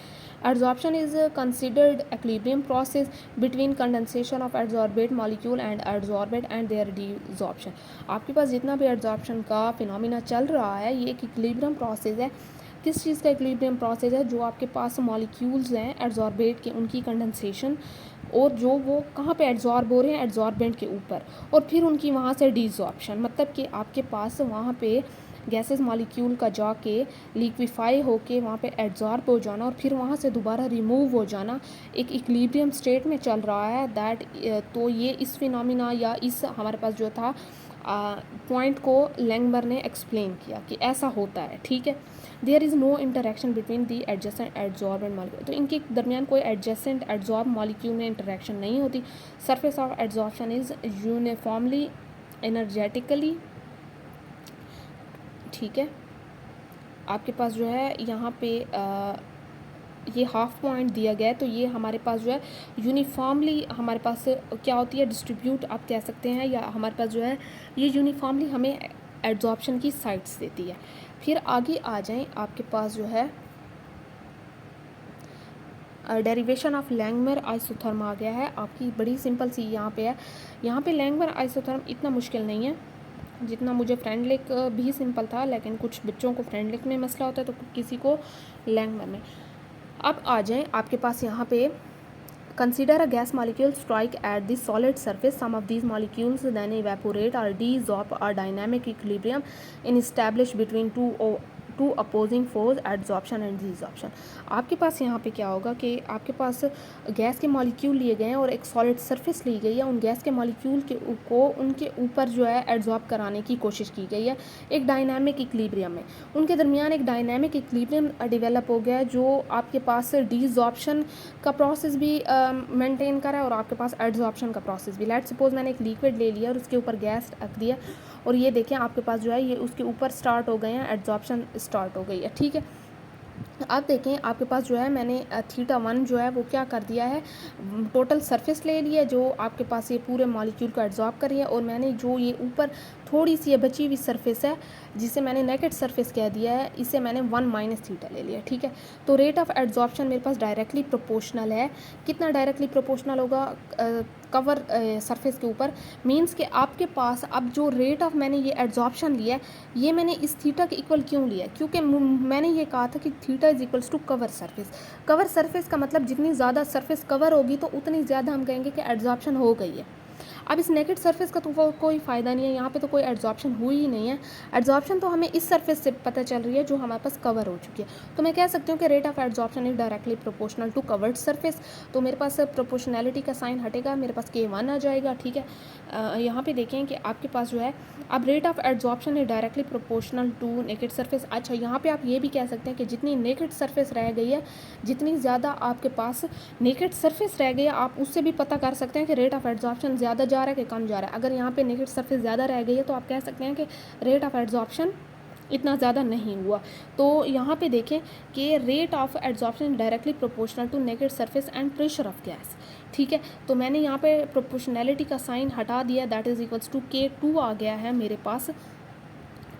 Adsorption is considered equilibrium process between condensation of adsorbate molecule and adsorbate and their desorption. आपके पास जितना भी एड्जॉर्प्शन का फिनोमिना चल रहा है ये एक इक्विलिब्रियम प्रोसेस है। किस चीज़ का इक्विलिब्रियम प्रोसेस है? जो आपके पास मॉलिक्यूल्स हैं एड्जॉर्बेट के, उनकी कंडेंसेशन, और जो वो कहाँ पे एड्जॉर्ब हो रहे हैं एड्जॉर्बेंट के ऊपर, और फिर उनकी वहाँ से डिसॉर्प्शन। मतलब कि आपके पास वहाँ पे गैसेस मॉलिक्यूल का जाके लिक्विफाई होके वहाँ पे एड्जॉर्ब हो जाना और फिर वहाँ से दोबारा रिमूव हो जाना, एक इक्विलिब्रियम स्टेट में चल रहा है दैट। तो ये इस फिनोमिना या इस हमारे पास जो था पॉइंट को लैंगमर ने एक्सप्लेन किया कि ऐसा होता है। ठीक है, there is no interaction between the adjacent adsorb and molecule. तो इनके दरमियान कोई एडजेसेंट एड्जॉर्ब मॉलिक्यूल में इंटरेक्शन नहीं होती। Surface of adsorption is uniformly energetically. ठीक है, आपके पास जो है यहाँ पे ये हाफ पॉइंट दिया गया है, तो ये हमारे पास जो है यूनिफॉर्मली हमारे पास क्या होती है, डिस्ट्रीब्यूट आप कह सकते हैं, या हमारे पास जो है ये यूनिफॉर्मली हमें एड्जॉर्प्शन की साइट्स देती है। फिर आगे आ जाएं, आपके पास जो है डेरिवेशन ऑफ लैंगमर आइसोथर्म आ गया है। आपकी बड़ी सिंपल सी यहाँ पे है। यहाँ पे लैंगमर आइसोथर्म इतना मुश्किल नहीं है जितना मुझे फ्रेंडलिक भी सिंपल था, लेकिन कुछ बच्चों को फ्रेंडलिक में मसला होता है तो किसी को लैंगमर में। अब आ जाएं, आपके पास यहाँ पे consider a gas molecule strike at the solid surface, some of these molecules then evaporate और डिसॉर्ब और dynamic equilibrium in establish between two opposing force adsorption and desorption. आपके पास यहाँ पे क्या होगा कि आपके पास गैस के मॉलिक्यूल लिए गए हैं और एक सॉलिड सरफेस ली गई है। उन गैस के मॉलिक्यूल को उनके ऊपर जो है एड्जॉर्ब कराने की कोशिश की गई है एक डायनामिक इक्विलिब्रियम में। उनके दरमियान एक डायनामिक इक्विलिब्रियम डेवलप हो गया है जो आपके पास डिसॉर्प्शन का प्रोसेस भी मेंटेन कर रहा है और आपके पास एड्जॉर्प्शन का प्रोसेस भी। लेट्स सपोज मैंने एक लिक्विड ले लिया और उसके ऊपर गैस रख दिया, और ये देखें आपके पास जो है ये उसके ऊपर स्टार्ट हो गए हैं, एड्जॉर्प्शन स्टार्ट हो गई है। ठीक है, अब देखें आपके पास जो है मैंने θ1 जो है वो क्या कर दिया है, टोटल सरफेस ले लिया जो आपके पास ये पूरे मॉलिक्यूल को एड्जॉर्ब कर रही है, और मैंने जो ये ऊपर थोड़ी सी ये बची हुई सरफेस है जिसे मैंने नेकेड सरफेस कह दिया है, इसे मैंने 1 - θ ले लिया। ठीक है, तो रेट ऑफ एड्जॉर्प्शन मेरे पास डायरेक्टली प्रोपोर्शनल है। कितना डायरेक्टली प्रोपोर्शनल होगा कवर सरफेस के ऊपर, मींस कि आपके पास अब जो रेट ऑफ मैंने ये एड्जॉर्प्शन लिया है ये मैंने इस थीटा के इक्वल क्यों लिया है, क्योंकि मैंने ये कहा था कि theta is equals to cover surface. Cover surface का मतलब जितनी ज़्यादा सरफेस कवर होगी तो उतनी ज़्यादा हम कहेंगे कि एड्जॉर्प्शन हो गई है। अब इस नेकेड सरफेस का तो वो कोई फ़ायदा नहीं है, यहाँ पे तो कोई एड्जॉर्प्शन हुई ही नहीं है। एड्जॉर्प्शन तो हमें इस सरफेस से पता चल रही है जो हमारे पास कवर हो चुकी है। तो मैं कह सकती हूँ कि rate of adsorption is directly proportional to covered surface. तो मेरे पास प्रोपोर्शनैलिटी का साइन हटेगा, मेरे पास K1 आ जाएगा, ठीक है। यहाँ पे देखें कि आपके पास जो है अब rate of adsorption is directly proportional to naked surface. अच्छा, यहाँ पे आप ये भी कह सकते हैं कि जितनी नेकेड सरफेस रह गई है, जितनी ज़्यादा आपके पास नेकेड सरफेस रह गई है, आप उससे भी पता कर सकते हैं कि रेट ऑफ एड्जॉर्प्शन ज़्यादा जा रहा है कि कम जा रहा है। अगर यहाँ पे नेकेड सरफेस ज़्यादा रह गई है तो आप कह सकते हैं कि रेट ऑफ एड्जॉर्प्शन इतना ज़्यादा नहीं हुआ। तो यहाँ पे देखें कि rate of adsorption directly proportional to naked surface and pressure of gas, ठीक है। तो मैंने यहाँ पे प्रोपोर्शनैलिटी का साइन हटा दिया, that is equals to K2 आ गया है मेरे पास।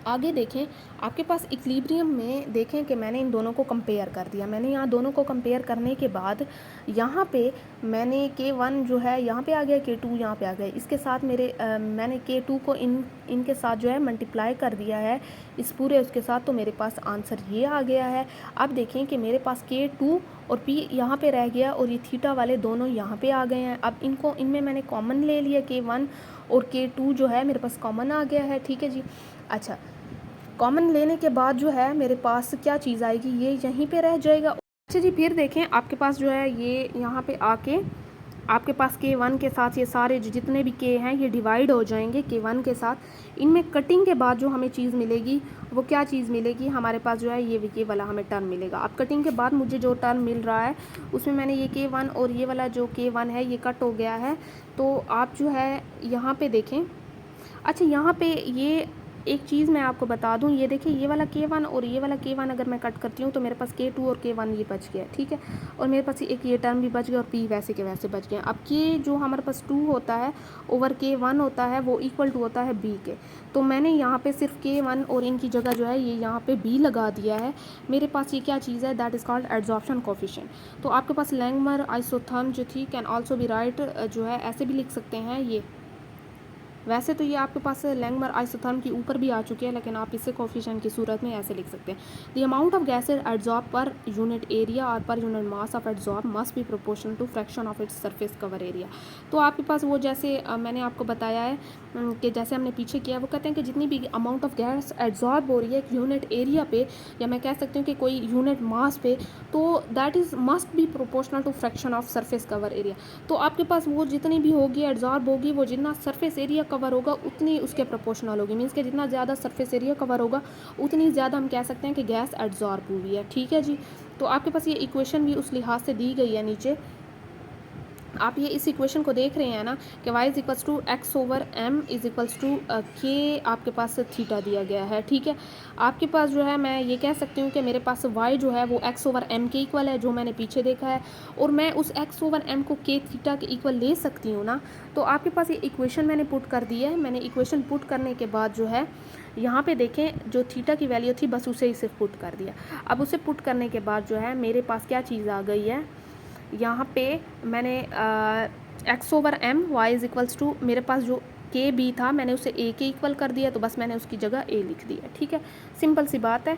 आगे देखें, आपके पास इक्विलिब्रियम में देखें कि मैंने इन दोनों को कंपेयर कर दिया। मैंने यहाँ दोनों को कंपेयर करने के बाद यहाँ पे मैंने K1 जो है यहाँ पे आ गया, K2 यहाँ पे आ गया। इसके साथ मैंने K2 को इनके साथ जो है मल्टीप्लाई कर दिया है इस पूरे उसके साथ, तो मेरे पास आंसर ये आ गया है। अब देखें कि मेरे पास K2 और P यहाँ पे रह गया और ये थीटा वाले दोनों यहाँ पे आ गए हैं। अब इनमें मैंने कॉमन ले लिया, K1 और K2 जो है मेरे पास कॉमन आ गया है, ठीक है जी। अच्छा, कॉमन लेने के बाद जो है मेरे पास क्या चीज़ आएगी, ये यहीं पे रह जाएगा। अच्छा जी, फिर देखें आपके पास जो है ये यहाँ पे आके आपके पास K1 के साथ ये सारे जितने भी K हैं ये डिवाइड हो जाएंगे K1 के साथ। इनमें कटिंग के बाद जो हमें चीज़ मिलेगी वो क्या चीज़ मिलेगी, हमारे पास जो है ये वाला हमें टर्म मिलेगा। अब कटिंग के बाद मुझे जो टर्म मिल रहा है उसमें मैंने ये K1 और ये वाला जो K1 है ये कट हो गया है। तो आप जो है यहाँ पे देखें। अच्छा, यहाँ पे ये एक चीज़ मैं आपको बता दूं, ये देखिए ये वाला K1 और ये वाला K1 अगर मैं कट करती हूँ तो मेरे पास K2 और K1 ये बच गया, ठीक है। और मेरे पास एक ये टर्म भी बच गया और P वैसे के वैसे बच गया। अब K जो हमारे पास 2 होता है ओवर K1 होता है वो इक्वल टू होता है B के। तो मैंने यहाँ पे सिर्फ K1 और इनकी जगह जो है ये यहाँ पे B लगा दिया है। मेरे पास ये क्या चीज़ है, that is called adsorption coefficient. तो आपके पास लैंगमर आइसोथर्म जो थी कैन ऑल्सो बी राइट, जो है ऐसे भी लिख सकते हैं। ये वैसे तो ये आपके पास लैंगमर आइसोथर्म की ऊपर भी आ चुके हैं, लेकिन आप इसे कोफिशिएंट की सूरत में ऐसे लिख सकते हैं। The amount of gases adsorb per unit area और per unit mass of adsorb must be proportional to fraction of its surface cover area. तो आपके पास वो जैसे मैंने आपको बताया है कि जैसे हमने पीछे किया, वो कहते हैं कि जितनी भी अमाउंट ऑफ गैस एड्जॉर्ब हो रही है एक यूनिट एरिया पे, या मैं कह सकती हूँ कि कोई यूनिट मास पे, तो that is must be proportional to fraction of surface cover area. तो आपके पास वो जितनी भी होगी एड्जॉर्ब होगी, वो जितना सरफेस एरिया कवर होगा उतनी उसके प्रोपोर्शनल होगी। मीन्स कि जितना ज़्यादा सरफेस एरिया कवर होगा उतनी ज़्यादा हम कह सकते हैं कि गैस एड्जॉर्ब हुई है, ठीक है जी। तो आपके पास ये इक्वेशन भी उस लिहाज से दी गई है नीचे। आप ये इस इक्वेशन को देख रहे हैं ना कि y is equals to x over m is equals to K, आपके पास थीटा दिया गया है, ठीक है। आपके पास जो है मैं ये कह सकती हूँ कि मेरे पास y जो है वो x ओवर m के इक्वल है, जो मैंने पीछे देखा है, और मैं उस x ओवर m को k थीटा के इक्वल ले सकती हूँ ना। तो आपके पास ये इक्वेशन मैंने पुट कर दी है। मैंने इक्वेशन पुट करने के बाद जो है यहाँ पे देखें जो थीटा की वैल्यू थी बस उसे ही सिर्फ पुट कर दिया। अब उसे पुट करने के बाद जो है मेरे पास क्या चीज़ आ गई है, यहाँ पे मैंने x over m y is equals to, मेरे पास जो के बी था मैंने उसे ए के इक्वल कर दिया, तो बस मैंने उसकी जगह ए लिख दिया, ठीक है। सिंपल सी बात है।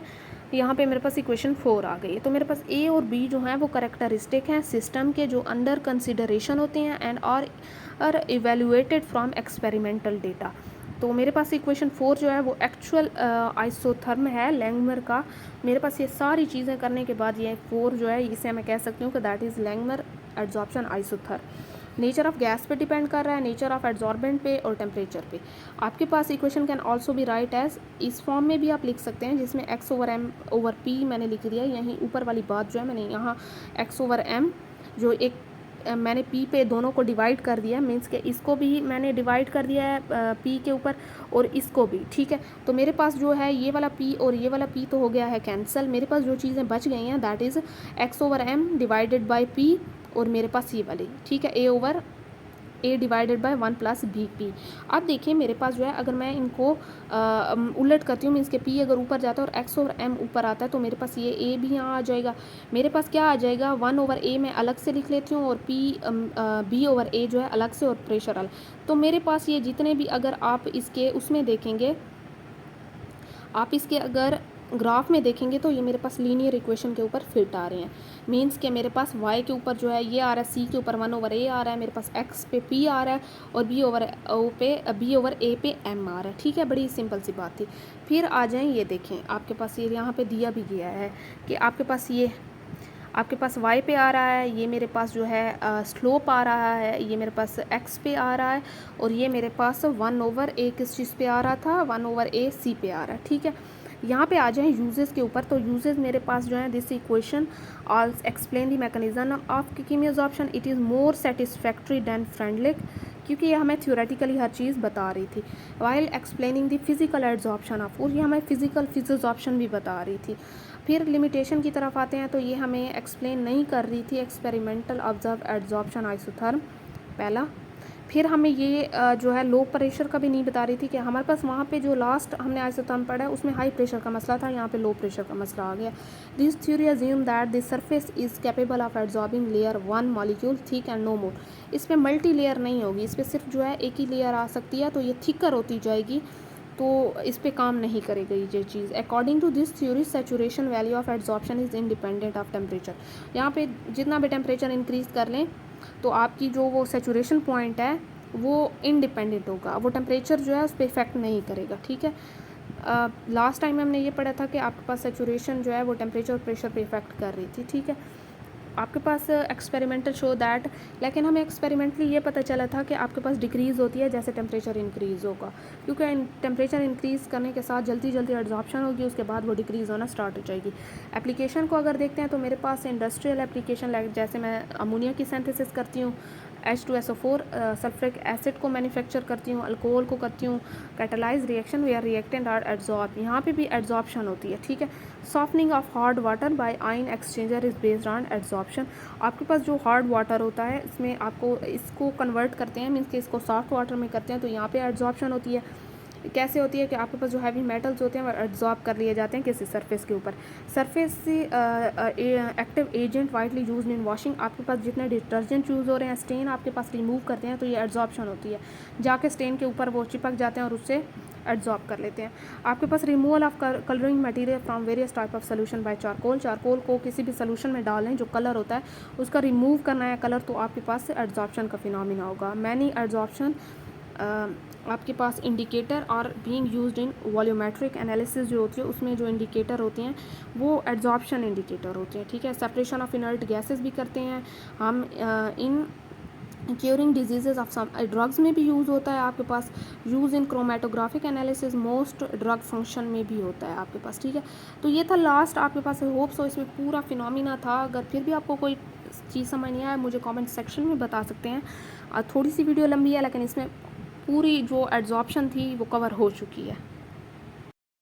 यहाँ पे मेरे पास इक्वेशन 4 आ गई है। तो मेरे पास ए और बी जो हैं वो करेक्टरिस्टिक हैं सिस्टम के जो अंडर कंसिडरेशन होते हैं and are evaluated from experimental data. तो मेरे पास इक्वेशन 4 जो है वो एक्चुअल आइसोथर्म है लैंगमर का। मेरे पास ये सारी चीज़ें करने के बाद ये 4 जो है इसे मैं कह सकती हूँ कि that is Langmuir adsorption isotherm. Nature of gas पे डिपेंड कर रहा है, नेचर ऑफ एड्जॉर्बेंट पे और टेम्परेचर पे। आपके पास equation can also be write as, इस फॉर्म में भी आप लिख सकते हैं जिसमें x over m over p मैंने लिख दिया। यहीं ऊपर वाली बात जो है मैंने यहाँ एक्स ओवर एम जो एक मैंने पी पे दोनों को डिवाइड कर दिया, मीन्स के इसको भी मैंने डिवाइड कर दिया है पी के ऊपर और इसको भी, ठीक है। तो मेरे पास जो है ये वाला पी और ये वाला पी तो हो गया है कैंसिल। मेरे पास जो चीज़ें बच गई हैं that is x over m divided by p और मेरे पास ये वाली, ठीक है, a over a divided by 1 plus b p. अब देखिए मेरे पास जो है अगर मैं इनको उलट करती हूँ, मीन्स के पी अगर ऊपर जाता है और एक्स ओवर एम ऊपर आता है तो मेरे पास ये ए भी यहाँ आ जाएगा। मेरे पास क्या आ जाएगा, 1 ओवर ए मैं अलग से लिख लेती हूँ और पी बी ओवर ए जो है अलग से और प्रेशर अलग। तो मेरे पास ये जितने भी, अगर आप इसके उसमें देखेंगे, आप इसके अगर ग्राफ में देखेंगे तो ये मेरे पास लीनियर इक्वेशन के ऊपर फिट आ रहे हैं। मींस कि मेरे पास y के ऊपर जो है ये आ रहा है, c के ऊपर 1/a आ रहा है, मेरे पास x पे p आ रहा है और b ओवर a पे m आ रहा है। ठीक है, बड़ी सिंपल सी बात थी। फिर आ जाएं, ये देखें आपके पास ये यहाँ पे दिया भी गया है कि आपके पास y पे आ रहा है, ये मेरे पास जो है स्लोप आ रहा है, ये मेरे पास x पे आ रहा है और ये मेरे पास 1/a किस चीज़ पे आ रहा था, 1/a c पे आ रहा है। ठीक है, यहाँ पे आ जाएं यूजेस के ऊपर। तो यूजेस मेरे पास जो है, this equation all explain the mechanism of chemi absorption, it is more satisfactory than Freundlich, क्योंकि ये हमें थ्योरेटिकली हर चीज़ बता रही थी, while explaining the physical absorption of, और ये हमें फिजिकल एब्जॉर्प्शन भी बता रही थी। फिर लिमिटेशन की तरफ आते हैं तो ये हमें एक्सप्लेन नहीं कर रही थी एक्सपेरिमेंटल ऑब्जर्व एब्जॉर्प्शन आइसोथर्म पहला। फिर हमें ये जो है लो प्रेशर का भी नहीं बता रही थी कि हमारे पास वहाँ पे जो लास्ट हमने आइसोथर्म पढ़ा है उसमें हाई प्रेशर का मसला था, यहाँ पे लो प्रेशर का मसला आ गया। This theory assume that this surface is capable of absorbing layer 1 molecule thick and no more. इस पर मल्टी लेयर नहीं होगी, इस पर सिर्फ जो है एक ही लेयर आ सकती है, तो ये थिकर होती जाएगी, तो इस पे काम नहीं करेगी ये चीज़। According to this theory saturation value of absorption is independent of temperature. यहाँ पे जितना भी टेम्परेचर इंक्रीज़ कर लें तो आपकी जो वो सैचुरेशन पॉइंट है वो इंडिपेंडेंट होगा, वो टेम्परेचर जो है उस पर इफेक्ट नहीं करेगा। ठीक है, लास्ट टाइम हमने ये पढ़ा था कि आपके पास सैचुरेशन जो है वो टेम्परेचर और प्रेशर पे इफेक्ट कर रही थी। ठीक है, आपके पास एक्सपेरिमेंटल शो दैट, लेकिन हमें एक्सपेरिमेंटली ये पता चला था कि आपके पास डिक्रीज़ होती है जैसे टेम्परेचर इंक्रीज़ होगा, क्योंकि टेम्परेचर इंक्रीज़ करने के साथ जल्दी जल्दी एब्जॉर्प्शन होगी, उसके बाद वो डिक्रीज़ होना स्टार्ट हो जाएगी। एप्लीकेशन को अगर देखते हैं तो मेरे पास इंडस्ट्रियल एप्लीकेशन, लाइक जैसे मैं अमोनिया की सिंथेसिस करती हूँ, H2SO4 सल्फ्रिक एसिड को मैन्युफैक्चर करती हूँ, अल्कोहल को करती हूँ, catalyse reaction where reactant are adsorb, यहाँ पे भी एड्जॉर्प्शन होती है। ठीक है, softening of hard water by ion exchanger is based on adsorption. आपके पास जो हार्ड वाटर होता है इसमें आपको इसको कन्वर्ट करते हैं, मीन्स कि इसको सॉफ्ट वाटर में करते हैं, तो यहाँ पे एड्जॉर्प्शन होती है। कैसे होती है कि आपके पास जो हैवी मेटल्स होते हैं वो एब्जॉर्ब कर लिए जाते हैं किसी सरफेस के ऊपर। सरफेस से active agent widely use in washing, आपके पास जितने डिटर्जेंट यूज़ हो रहे हैं, स्टेन आपके पास रिमूव करते हैं, तो ये एब्जॉर्प्शन होती है, जाके स्टेन के ऊपर वो चिपक जाते हैं और उससे एब्जॉर्ब कर लेते हैं। आपके पास removal of colouring material from various type of solution by charcoal, charcoal को किसी भी सोल्यूशन में डालें जो कलर होता है उसका रिमूव करना है कलर, तो आपके पास एब्जॉर्प्शन का फिनोमिना होगा। मैनी एब्जॉर्प्शन आपके पास इंडिकेटर और being used in volumetric analysis जो होती है उसमें जो इंडिकेटर होते हैं वो एब्जॉर्प्शन इंडिकेटर होते हैं। ठीक है, सेपरेशन ऑफ इनर्ट गैसेस भी करते हैं हम in curing disease of some drugs में भी यूज़ होता है आपके पास, use in chromatographic analysis most drug function में भी होता है आपके पास। ठीक है, तो ये था लास्ट आपके पास, होप सो इसमें पूरा फिनोमिना था। अगर फिर भी आपको कोई चीज़ समझ नहीं आया मुझे कमेंट सेक्शन में बता सकते हैं। थोड़ी सी वीडियो लंबी है लेकिन इसमें पूरी जो एब्जॉर्प्शन थी वो कवर हो चुकी है।